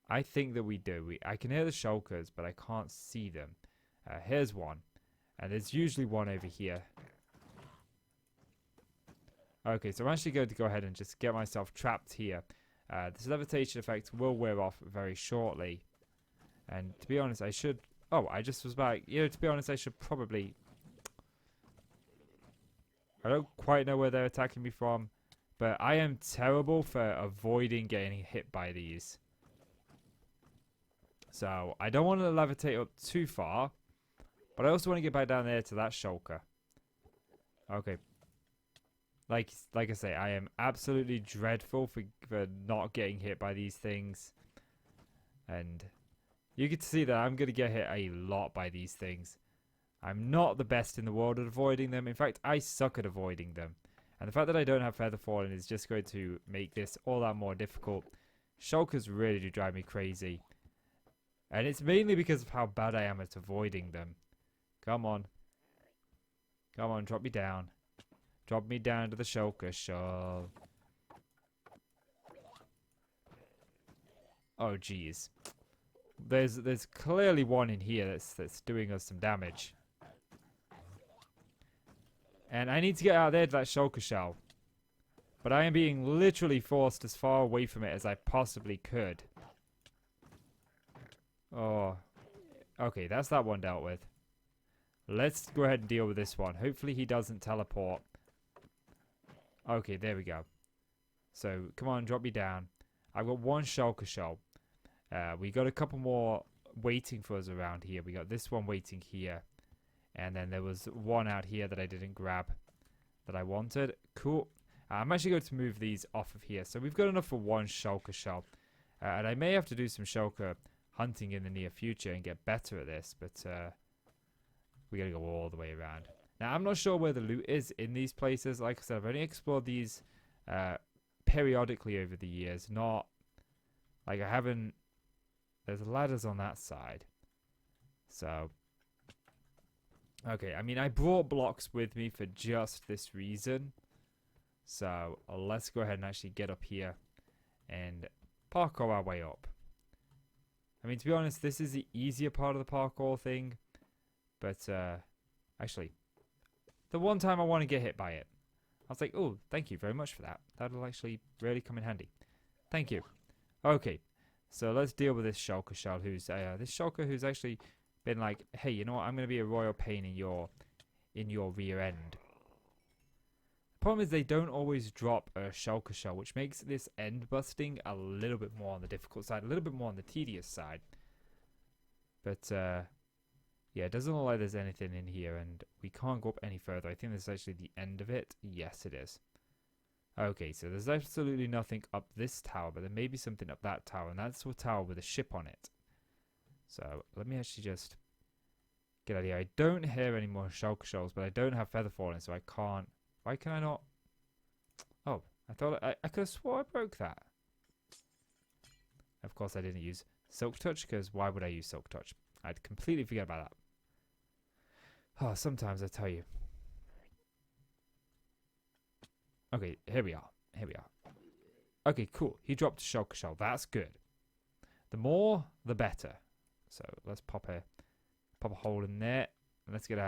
I think that we do. I can hear the shulkers, but I can't see them. Here's one. And there's usually one over here. Okay, so I'm actually going to go ahead and just get myself trapped here. This levitation effect will wear off very shortly. And to be honest, I should... Oh, I just was back. You know, to be honest, I should probably... I don't quite know where they're attacking me from. But I am terrible for avoiding getting hit by these. So, I don't want to levitate up too far. But I also want to get back down there to that shulker. Okay. Like I say, I am absolutely dreadful for not getting hit by these things. And you get to see that I'm going to get hit a lot by these things. I'm not the best in the world at avoiding them. In fact, I suck at avoiding them. And the fact that I don't have Feather Falling is just going to make this all that more difficult. Shulkers really do drive me crazy. And it's mainly because of how bad I am at avoiding them. Come on. Come on, drop me down. Drop me down to the shulker shove. Oh, jeez. There's clearly one in here that's doing us some damage. And I need to get out there to that shulker shell. But I am being literally forced as far away from it as I possibly could. Oh. Okay, that's that one dealt with. Let's go ahead and deal with this one. Hopefully he doesn't teleport. Okay, there we go. So, come on, drop me down. I've got one shulker shell. We got a couple more waiting for us around here. We got this one waiting here. And then there was one out here that I didn't grab that I wanted. Cool. I'm actually going to move these off of here. So we've got enough for one shulker shell. And I may have to do some shulker hunting in the near future and get better at this. But we got to go all the way around. Now, I'm not sure where the loot is in these places. Like I said, I've only explored these periodically over the years. Not, like I haven't... There's ladders on that side. So... Okay, I mean, I brought blocks with me for just this reason. So, let's go ahead and actually get up here and parkour our way up. I mean, to be honest, this is the easier part of the parkour thing. But, actually, the one time I want to get hit by it, I was like, oh, thank you very much for that. That'll actually really come in handy. Thank you. Okay, so let's deal with this shulker shell who's, who's actually... been like, hey, you know what? I'm going to be a royal pain in your rear end. The problem is they don't always drop a shulker shell, which makes this end busting a little bit more on the difficult side, a little bit more on the tedious side. But yeah, it doesn't look like there's anything in here, and we can't go up any further. I think this is actually the end of it. Yes, it is. Okay, so there's absolutely nothing up this tower, but there may be something up that tower, and that's a tower with a ship on it. So, let me actually just get out of here. I don't hear any more shulker shells, but I don't have Feather Falling, so I can't... Why can I not... Oh, I thought... I could have swore I broke that. Of course I didn't use Silk Touch, because why would I use Silk Touch? I'd completely forget about that. Oh, sometimes I tell you. Okay, here we are. Here we are. Okay, cool. He dropped a shulker shell. That's good. The more, the better. So let's pop a hole in there, and let's get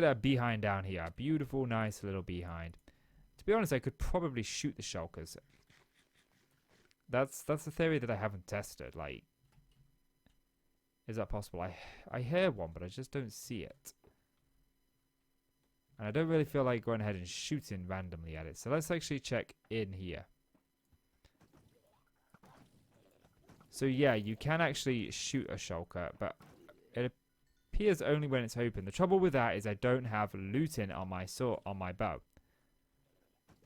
our behind down here. A beautiful, nice little behind. To be honest, I could probably shoot the shulkers. That's the theory that I haven't tested. Like, is that possible? I hear one, but I just don't see it, and I don't really feel like going ahead and shooting randomly at it. So let's actually check in here. So yeah, you can actually shoot a shulker, but it appears only when it's open. The trouble with that is I don't have looting on my bow.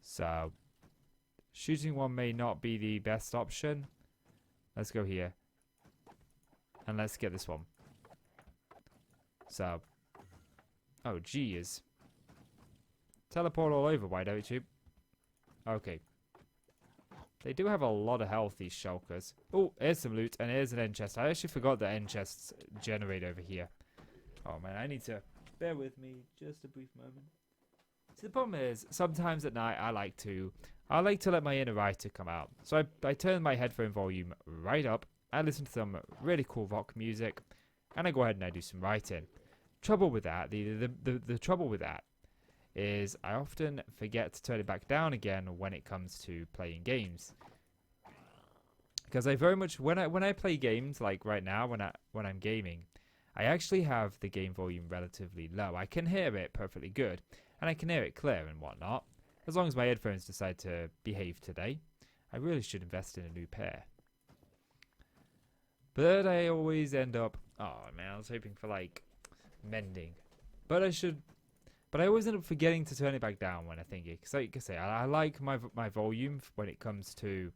So shooting one may not be the best option. Let's go here. And let's get this one. So, oh geez. Teleport all over, why don't you? Okay. They do have a lot of health, these shulkers. Oh, here's some loot, and here's an end chest. I actually forgot that end chests generate over here. Oh man, I need to bear with me just a brief moment. See, the problem is sometimes at night I like to let my inner writer come out. So I turn my headphone volume right up. I listen to some really cool rock music, and I go ahead and I do some writing. Trouble with that, the trouble with that is I often forget to turn it back down again when it comes to playing games. Because I very much when I play games like right now when I'm gaming, I actually have the game volume relatively low. I can hear it perfectly good, and I can hear it clear and whatnot. As long as my headphones decide to behave today, I really should invest in a new pair. But I always end up, oh man, I was hoping for like mending, but I always end up forgetting to turn it back down when I think it. Because like I say, I like my volume when it comes to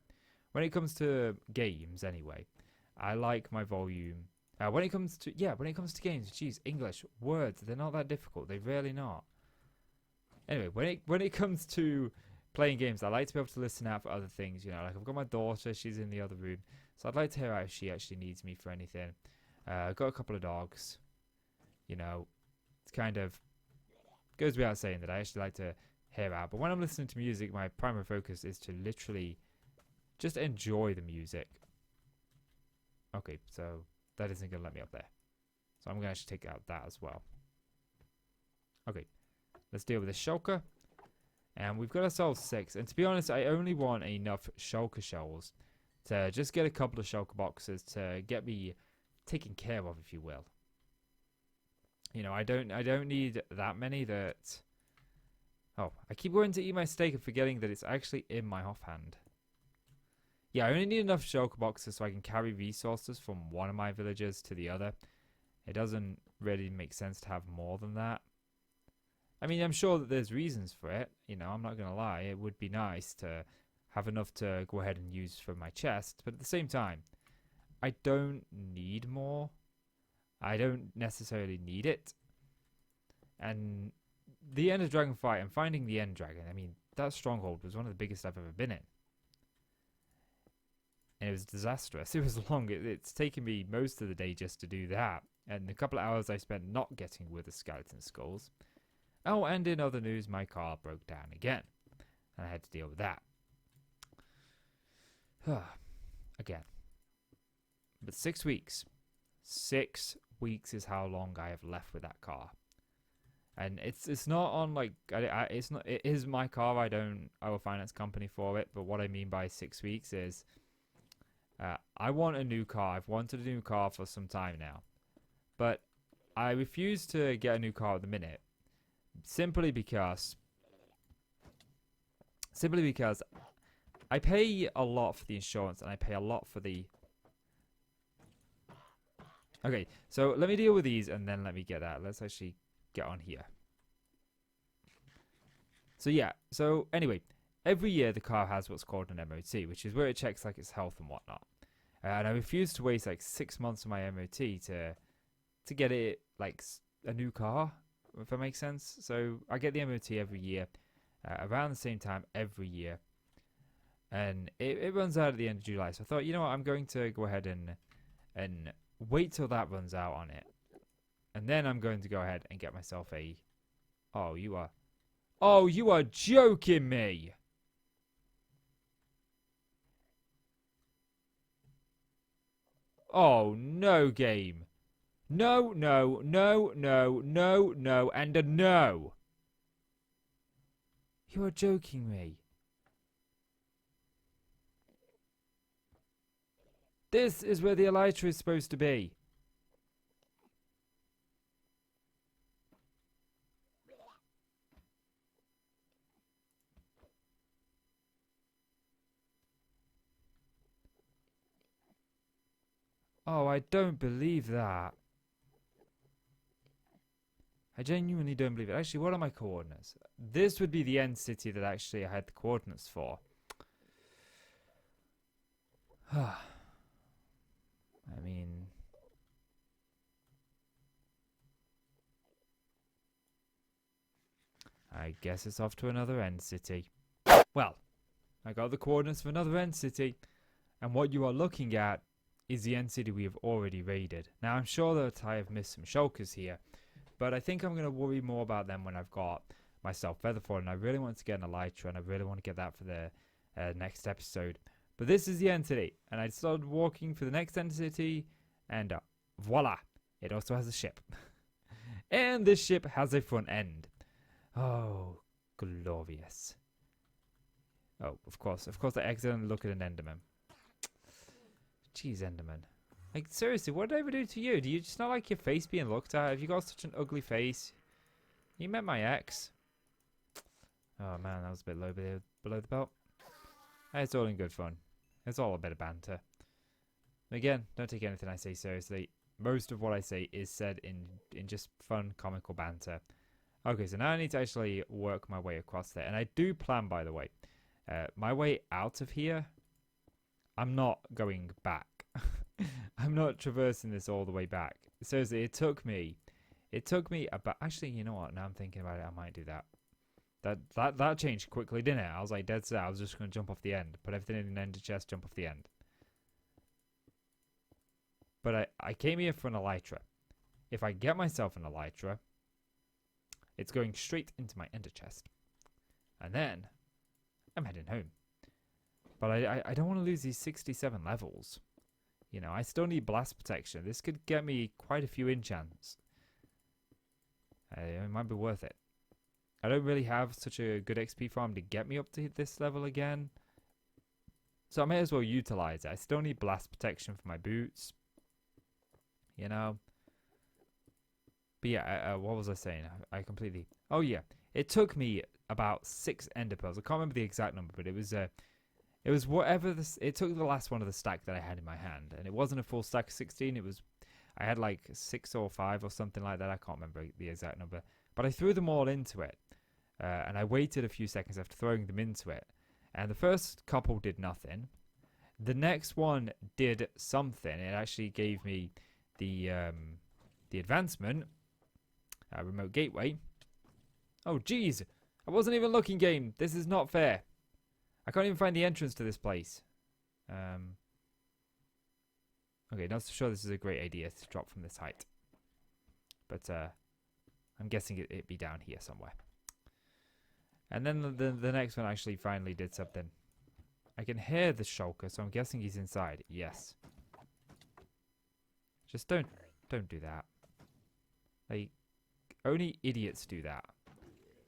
games anyway. I like my volume. When it comes to games, geez, English words, they're not that difficult. They're really not. Anyway, when it comes to playing games, I like to be able to listen out for other things. You know, like I've got my daughter, she's in the other room, so I'd like to hear out if she actually needs me for anything. I've got a couple of dogs. You know, it's kind of goes without saying that I actually like to hear out. But when I'm listening to music, my primary focus is to literally just enjoy the music. Okay, so that isn't going to let me up there. So I'm going to actually take out that as well. Okay, let's deal with the shulker. And we've got ourselves 6. And to be honest, I only want enough shulker shells to just get a couple of shulker boxes to get me taken care of, if you will. You know, I don't need that many that... Oh, I keep going to eat my steak and forgetting that it's actually in my offhand. Yeah, I only need enough shulker boxes so I can carry resources from one of my villages to the other. It doesn't really make sense to have more than that. I mean, I'm sure that there's reasons for it. You know, I'm not going to lie. It would be nice to have enough to go ahead and use for my chest. But at the same time, I don't need more. I don't necessarily need it. And the Ender Dragon fight and finding the End Dragon, I mean, that stronghold was one of the biggest I've ever been in. And it was disastrous. It was long. It's taken me most of the day just to do that. And the couple of hours I spent not getting with the skeleton skulls. Oh, and in other news, my car broke down again. And I had to deal with that. Again. But 6 weeks. 6 weeks is how long I have left with that car. And it's not on like it is my car. I will finance company for it. But what I mean by 6 weeks is I want a new car. I've wanted a new car for some time now, but I refuse to get a new car at the minute, simply because I pay a lot for the insurance and I pay a lot for the. Okay, so let me deal with these and then let me get that. Let's actually get on here. So yeah, so anyway, every year the car has what's called an MOT, which is where it checks like its health and whatnot. And I refuse to waste like 6 months of my MOT to get it like a new car, if that makes sense. So I get the MOT every year, around the same time every year. And it runs out at the end of July. So I thought, you know what, I'm going to go ahead and wait till that runs out on it. And then I'm going to go ahead and get myself a... Oh, you are joking me! Oh, no, game. No, no, no, no, no, no, and a no. You are joking me. This is where the elytra is supposed to be. Oh, I don't believe that. I genuinely don't believe it. Actually, what are my coordinates? This would be the end city that actually I had the coordinates for. I mean... I guess it's off to another end city. Well, I got the coordinates for another end city. And what you are looking at is the end city we have already raided. Now, I'm sure that I have missed some shulkers here, but I think I'm going to worry more about them when I've got myself Featherfall, and I really want to get an Elytra, and I really want to get that for the next episode. But this is the end city, and I started walking for the next end city, and voila, it also has a ship. And this ship has a front end. Oh, glorious. Oh, of course, I accidentally look at an Enderman. Jeez, Enderman. Like, seriously, what did I ever do to you? Do you just not like your face being looked at? Have you got such an ugly face? You met my ex. Oh, man, that was a bit low below the belt. It's all in good fun. It's all a bit of banter. Again, don't take anything I say seriously. Most of what I say is said in just fun, comical banter. Okay, so now I need to actually work my way across there. And I do plan, by the way, my way out of here, I'm not going back. I'm not traversing this all the way back. Seriously, it took me about, actually, you know what, now I'm thinking about it, I might do that. That changed quickly, didn't it? I was like dead set, I was just going to jump off the end, put everything in an ender chest, jump off the end. But I came here for an Elytra. If I get myself an Elytra, it's going straight into my ender chest. And then, I'm heading home. But I don't want to lose these 67 levels. You know, I still need blast protection. This could get me quite a few enchants. It might be worth it. I don't really have such a good XP farm to get me up to this level again. So I may as well utilize it. I still need blast protection for my boots. You know. But yeah, what was I saying? I completely... Oh yeah, it took me about 6 ender pearls. I can't remember the exact number, but it was whatever this. It took the last one of the stack that I had in my hand, and it wasn't a full stack of 16. It was, I had like 6 or 5 or something like that. I can't remember the exact number, but I threw them all into it, and I waited a few seconds after throwing them into it, and the first couple did nothing. The next one did something. It actually gave me the advancement, remote gateway. Oh jeez, I wasn't even looking, game. This is not fair. I can't even find the entrance to this place. Okay, not so sure this is a great idea to drop from this height. But I'm guessing it'd be down here somewhere. And then the next one actually finally did something. I can hear the shulker, so I'm guessing he's inside. Yes. Just don't do that. Like, only idiots do that.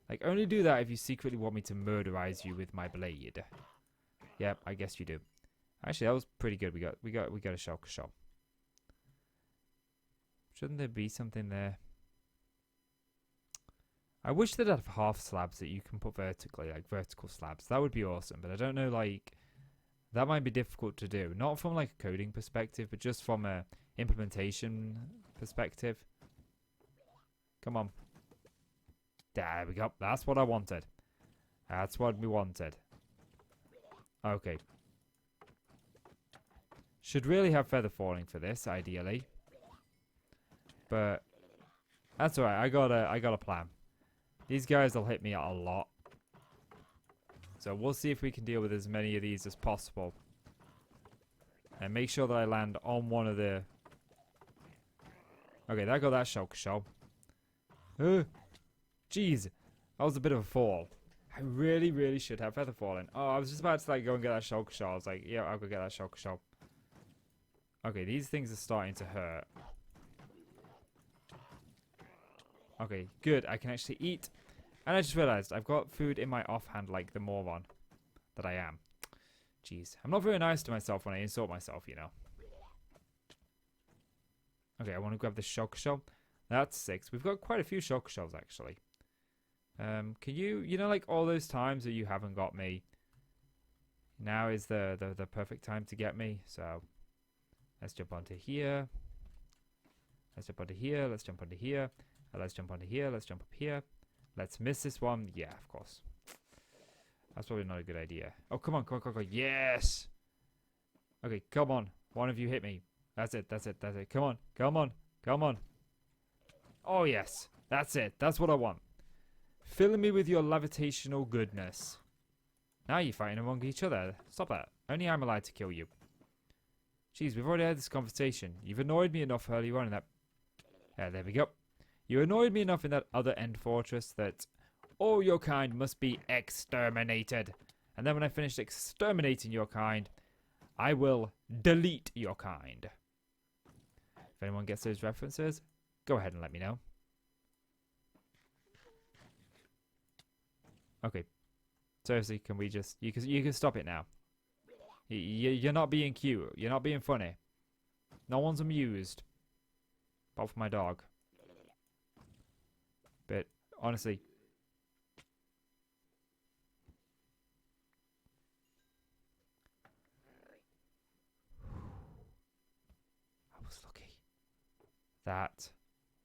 Like, only do that if you secretly want me to murderize you with my blade. Yep, I guess you do. Actually, that was pretty good. We got a shulker shell. Shouldn't there be something there? I wish they'd have half slabs that you can put vertically, like vertical slabs. That would be awesome, but I don't know, like, that might be difficult to do. Not from like a coding perspective, but just from a implementation perspective. Come on. There we go. That's what I wanted. That's what we wanted. Okay. Should really have feather falling for this, ideally. But that's alright. I got a plan. These guys will hit me a lot. So we'll see if we can deal with as many of these as possible. And make sure that I land on one of the... Okay, that got that shulker shell. Jeez, that was a bit of a fall. I really should have feather falling. Oh, I was just about to like go and get that shulker shell. I was like, yeah, I'll go get that shulker shell. Okay, these things are starting to hurt. Okay, good. I can actually eat. And I just realized I've got food in my offhand like the moron that I am. Jeez, I'm not very nice to myself when I insult myself, you know. Okay, I want to grab the shulker shell. That's 6. We've got quite a few shulker shells actually. Can you know, like all those times that you haven't got me, now is the perfect time to get me. So let's jump onto here. Let's jump onto here. Let's jump onto here. Let's jump onto here. Let's jump up here. Let's miss this one. Yeah, of course. That's probably not a good idea. Oh, come on. Yes. Okay, come on. One of you hit me. That's it. Come on. Oh, yes. That's it. That's what I want. Fill me with your levitational goodness. Now you're fighting among each other. Stop that. Only I'm allowed to kill you. Jeez, we've already had this conversation. You've annoyed me enough earlier on in that... Yeah, there we go. You annoyed me enough in that other end fortress that all your kind must be exterminated. And then when I finish exterminating your kind, I will delete your kind. If anyone gets those references, go ahead and let me know. Okay. Seriously, can we just... You can stop it now. You're not being cute. You're not being funny. No one's amused. Apart from my dog. But, honestly... I was lucky. That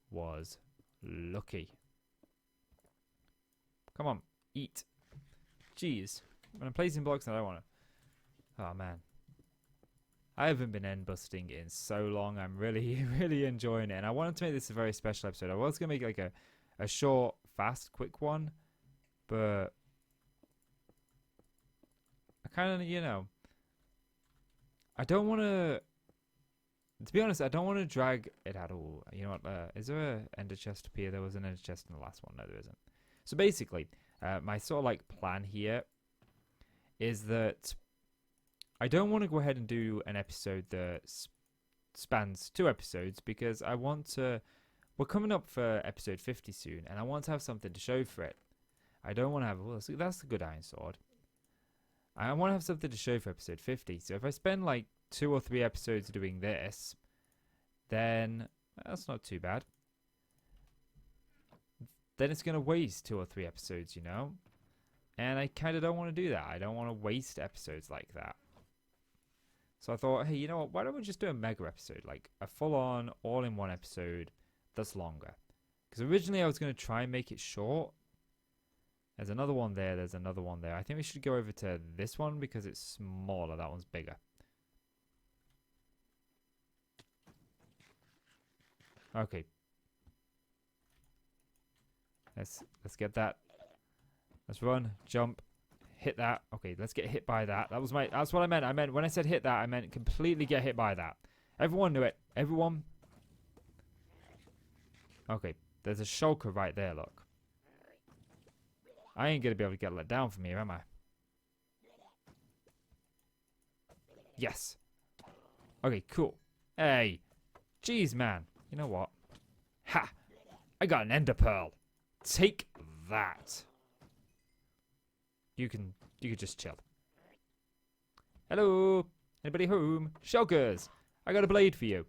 was lucky. Come on, eat. Jeez. When I'm placing blocks, I don't want to... Oh, man. I haven't been end busting in so long. I'm really, really enjoying it. And I wanted to make this a very special episode. I was going to make like a short, fast, quick one. But I kind of, you know... I don't want to... To be honest, I don't want to drag it at all. You know what? Is there an ender chest up here? There was an ender chest in the last one. No, there isn't. So basically, my sort of like plan here is that I don't want to go ahead and do an episode that spans 2 episodes because I want to... We're coming up for episode 50 soon, and I want to have something to show for it. I don't want to have... Well, that's a good iron sword. I want to have something to show for episode 50. So if I spend like 2 or 3 episodes doing this, then that's not too bad. Then it's going to waste 2 or 3 episodes, you know? And I kind of don't want to do that. I don't want to waste episodes like that. So I thought, hey, you know what? Why don't we just do a mega episode? Like a full-on, all-in-one episode that's longer. Because originally I was going to try and make it short. There's another one there. There's another one there. I think we should go over to this one because it's smaller. That one's bigger. Okay. Let's get that. Let's run, jump, hit that. Okay, let's get hit by that. That's what I meant. I meant when I said hit that, I meant completely get hit by that. Everyone knew it. Everyone. Okay, there's a shulker right there, look. I ain't gonna be able to get let down from here, am I? Yes. Okay, cool. Hey. Jeez, man. You know what? Ha! I got an ender pearl. Take that. You can just chill. Hello? Anybody home? Shulkers! I got a blade for you.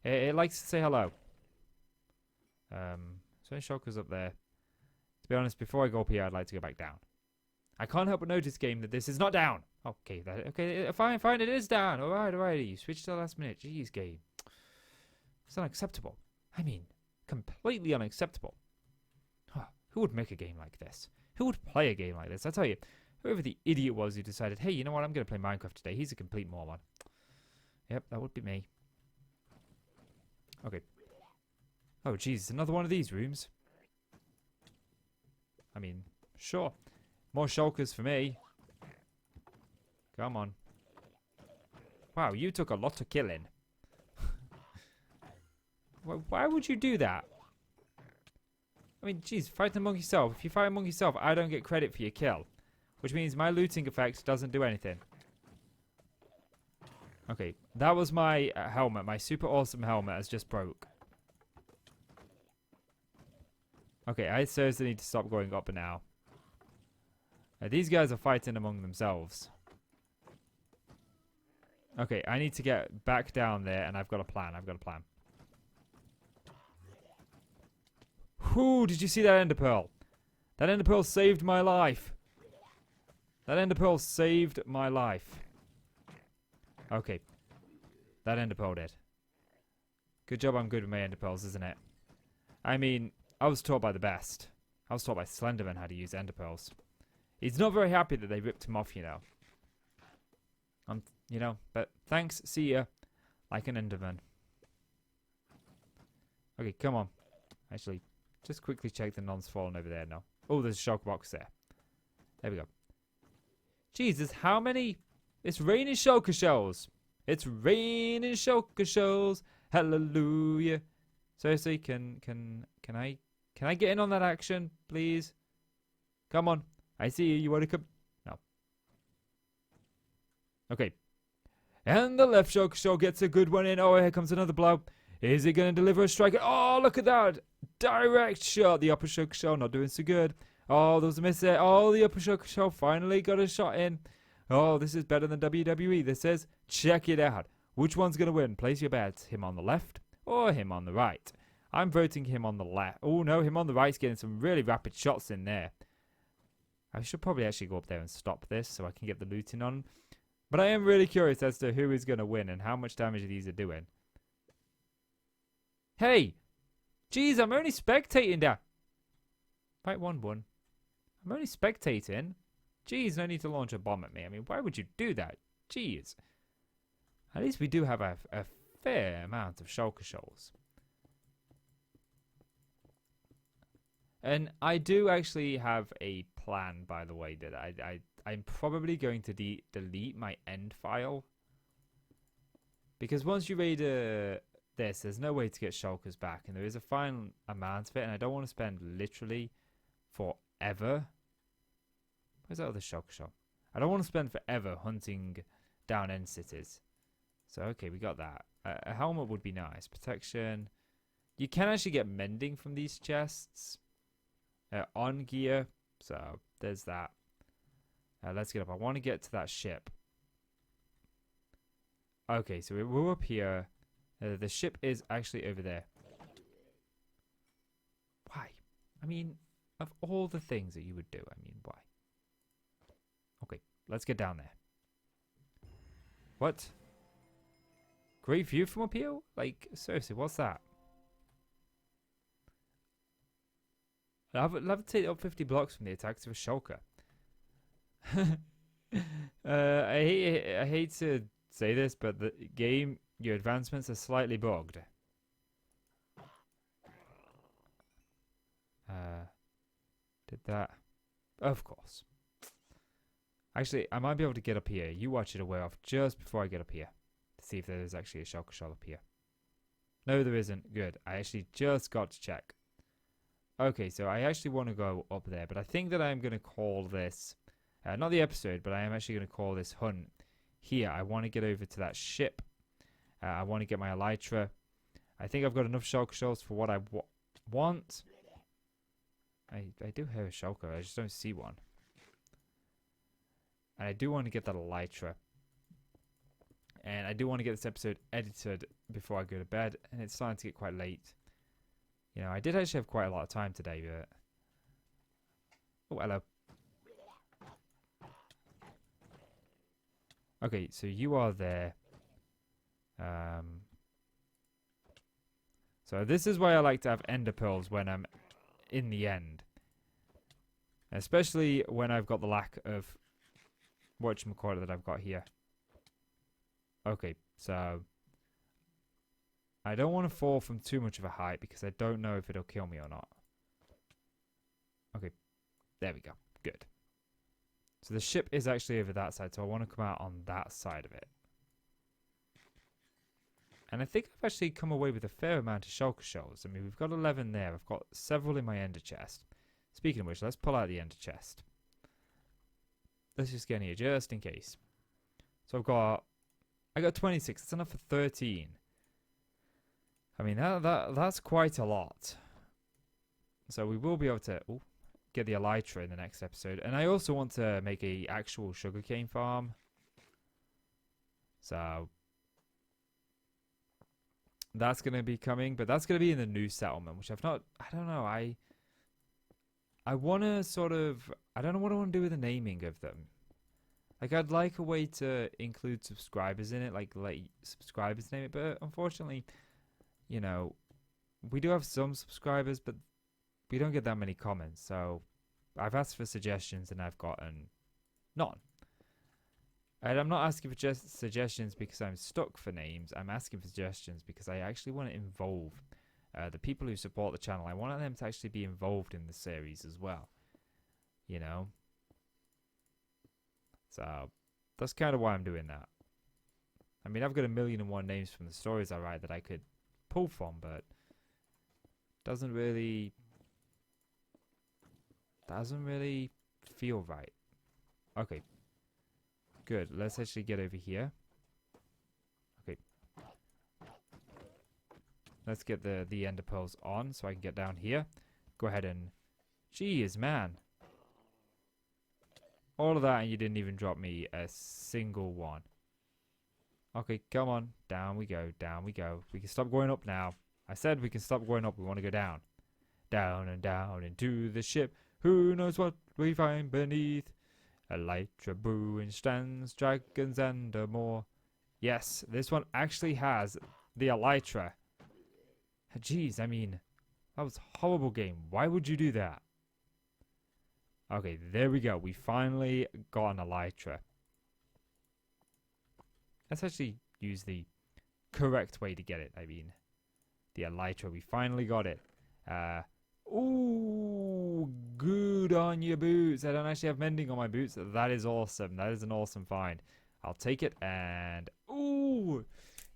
It likes to say hello. So any shulkers up there? To be honest, before I go up here, I'd like to go back down. I can't help but notice, game, that this is not down. Okay, okay, fine, it is down. Alright, you switched to the last minute. Jeez, game. It's unacceptable. I mean, completely unacceptable. Huh, who would make a game like this? Who would play a game like this? I tell you, whoever the idiot was who decided, hey, you know what, I'm going to play Minecraft today. He's a complete moron. Yep, that would be me. Okay. Oh, jeez, another one of these rooms. I mean, sure. More shulkers for me. Come on. Wow, you took a lot of killing. Why would you do that? I mean, jeez, fight among yourself. If you fight among yourself, I don't get credit for your kill. Which means my looting effect doesn't do anything. Okay, that was my helmet. My super awesome helmet has just broke. Okay, I seriously need to stop going up now. These guys are fighting among themselves. Okay, I need to get back down there, and I've got a plan. Whoo, did you see that ender pearl? That ender pearl saved my life. Okay. That ender pearl did. Good job I'm good with my ender pearls, isn't it? I mean, I was taught by the best. I was taught by Slenderman how to use ender pearls. He's not very happy that they ripped him off, you know. You know, but thanks, see ya. Like an enderman. Okay, come on. Actually, just quickly check the non's fallen over there now. Oh, there's a shock box there. There we go. Jesus, how many? It's raining shulker shells. It's raining shulker shells. Hallelujah. Seriously, can I get in on that action, please? Come on. I see you. You want to come? No. Okay. And the left shulker shell gets a good one in. Oh, here comes another blow. Is he going to deliver a strike? Oh, look at that. Direct shot. The upper shulker shell not doing so good. Oh, there was a miss there. Oh, the upper shulker shell finally got a shot in. Oh, this is better than WWE. This is, check it out. Which one's going to win? Place your bets. Him on the left or him on the right? I'm voting him on the left. Oh, no, him on the right's getting some really rapid shots in there. I should probably actually go up there and stop this so I can get the looting on. But I am really curious as to who is going to win and how much damage these are doing. Hey! Jeez, I'm only spectating that. Fight 1-1. I'm only spectating. Jeez, no need to launch a bomb at me. I mean, why would you do that? Jeez. At least we do have a fair amount of shulker shells. And I do actually have a plan, by the way, that I'm probably going to delete my end file. Because once you raid this, there's no way to get shulkers back. And there is a fine amount of it. And I don't want to spend literally forever. Where's that other shulker shell? I don't want to spend forever hunting down end cities. So, okay, we got that. A helmet would be nice. Protection. You can actually get mending from these chests. On gear. So, there's that. Let's get up. I want to get to that ship. Okay, so we're up here. The ship is actually over there. Why? I mean, of all the things that you would do, I mean, why? Okay, let's get down there. What? Great view from up here? Like, seriously, what's that? Levitate up 50 blocks from the attacks of a shulker. I hate to say this, but the game, your advancements are slightly bugged. Did that? Of course. Actually, I might be able to get up here. You watch it a way off just before I get up here. To see if there is actually a shulker shell up here. No, there isn't. Good. I actually just got to check. Okay, so I actually want to go up there, but I think that I'm going to call this, not the episode, but I am actually going to call this hunt here. I want to get over to that ship. I want to get my elytra. I think I've got enough shulker shells for what I want. I do hear a shulker, I just don't see one. And I do want to get that elytra. And I do want to get this episode edited before I go to bed, and it's starting to get quite late. You know, I did actually have quite a lot of time today, but... Oh, hello. Okay, so you are there. So this is why I like to have ender pearls when I'm in the end. Especially when I've got the lack of whatchamacallit that I've got here. Okay, so... I don't want to fall from too much of a height because I don't know if it'll kill me or not. Okay, there we go. Good. So the ship is actually over that side, so I want to come out on that side of it. And I think I've actually come away with a fair amount of shulker shells. I mean, we've got 11 there. I've got several in my ender chest. Speaking of which, let's pull out the ender chest. Let's just get in here just in case. So I got 26. That's enough for 13. I mean, that's quite a lot. So we will be able to get the elytra in the next episode. And I also want to make a actual sugarcane farm. So that's going to be coming. But that's going to be in the new settlement, which I've not... I don't know. I want to sort of... I don't know what I want to do with the naming of them. Like, I'd like a way to include subscribers in it. Like let subscribers name it. But unfortunately... You know, we do have some subscribers, but we don't get that many comments. So I've asked for suggestions and I've gotten none. And I'm not asking for suggestions because I'm stuck for names. I'm asking for suggestions because I actually want to involve the people who support the channel. I want them to actually be involved in the series as well. You know? So that's kind of why I'm doing that. I mean, I've got 1,000,001 names from the stories I write that I could pull from, but doesn't really feel right. Okay, good. Let's actually get over here. Okay, let's get the ender pearls on so I can get down here. Go ahead and, jeez, man, all of that and you didn't even drop me a single one. Okay, come on, down we go, down we go. We can stop going up now. I said we can stop going up. We want to go down. Down and down into the ship. Who knows what we find beneath? Elytra brewing stands, dragons and more. Yes, this one actually has the elytra. Jeez, I mean, that was a horrible game. Why would you do that? Okay, there we go. We finally got an elytra. Let's actually use the correct way to get it. I mean, the elytra. We finally got it. Ooh, good on your boots. I don't actually have mending on my boots. That is awesome. That is an awesome find. I'll take it and... Ooh,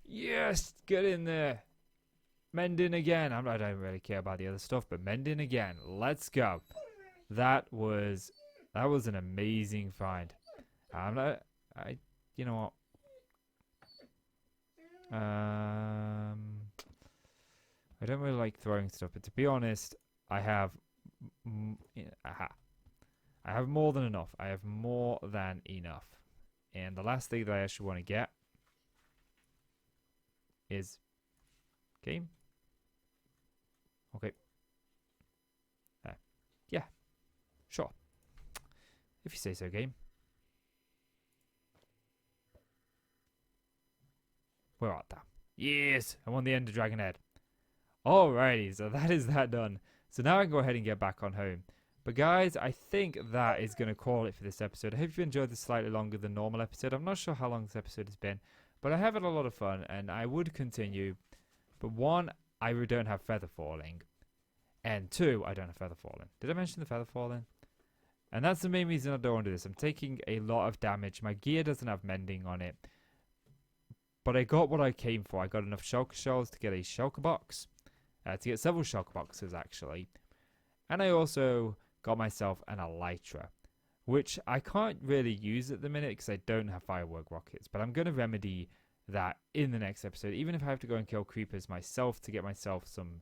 yes, get in there. Mending again. I don't really care about the other stuff, but mending again. Let's go. That was an amazing find. You know what? I don't really like throwing stuff, but to be honest, I have more than enough. I have more than enough. And the last thing that I actually want to get is game. Okay. Yeah. Sure. If you say so, game. Where art thou? Yes! I won the Ender Dragon Head. Alrighty, so that is that done. So now I can go ahead and get back on home. But guys, I think that is going to call it for this episode. I hope you enjoyed this slightly longer than normal episode. I'm not sure how long this episode has been, but I have had a lot of fun and I would continue. But one, I don't have feather falling. And two, I don't have feather falling. Did I mention the feather falling? And that's the main reason I don't want to do this. I'm taking a lot of damage. My gear doesn't have mending on it. But I got what I came for. I got enough shulker shells to get a shulker box. To get several shulker boxes, actually. And I also got myself an elytra, which I can't really use at the minute because I don't have firework rockets. But I'm going to remedy that in the next episode. Even if I have to go and kill creepers myself to get myself some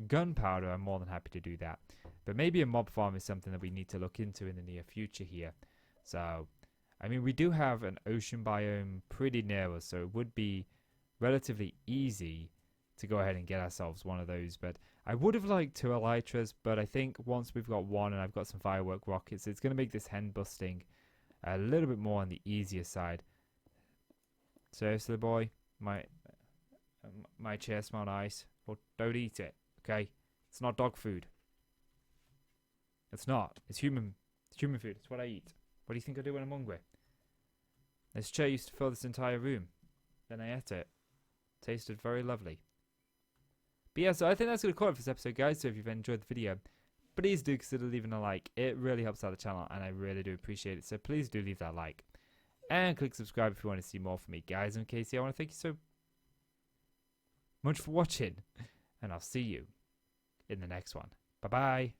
gunpowder, I'm more than happy to do that. But maybe a mob farm is something that we need to look into in the near future here. So, I mean, we do have an ocean biome pretty near us, so it would be relatively easy to go ahead and get ourselves one of those. But I would have liked 2 elytras, but I think once we've got one and I've got some firework rockets, it's going to make this Endbusting a little bit more on the easier side. Seriously, boy, my chair smell nice. Well, don't eat it, okay? It's not dog food. It's not. It's human food. It's what I eat. What do you think I do when I'm hungry? This chair used to fill this entire room. Then I ate it. Tasted very lovely. But yeah, so I think that's going to call it for this episode, guys. So if you've enjoyed the video, please do consider leaving a like. It really helps out the channel, and I really do appreciate it. So please do leave that like. And click subscribe if you want to see more from me, guys. And Casey, I want to thank you so much for watching. And I'll see you in the next one. Bye-bye.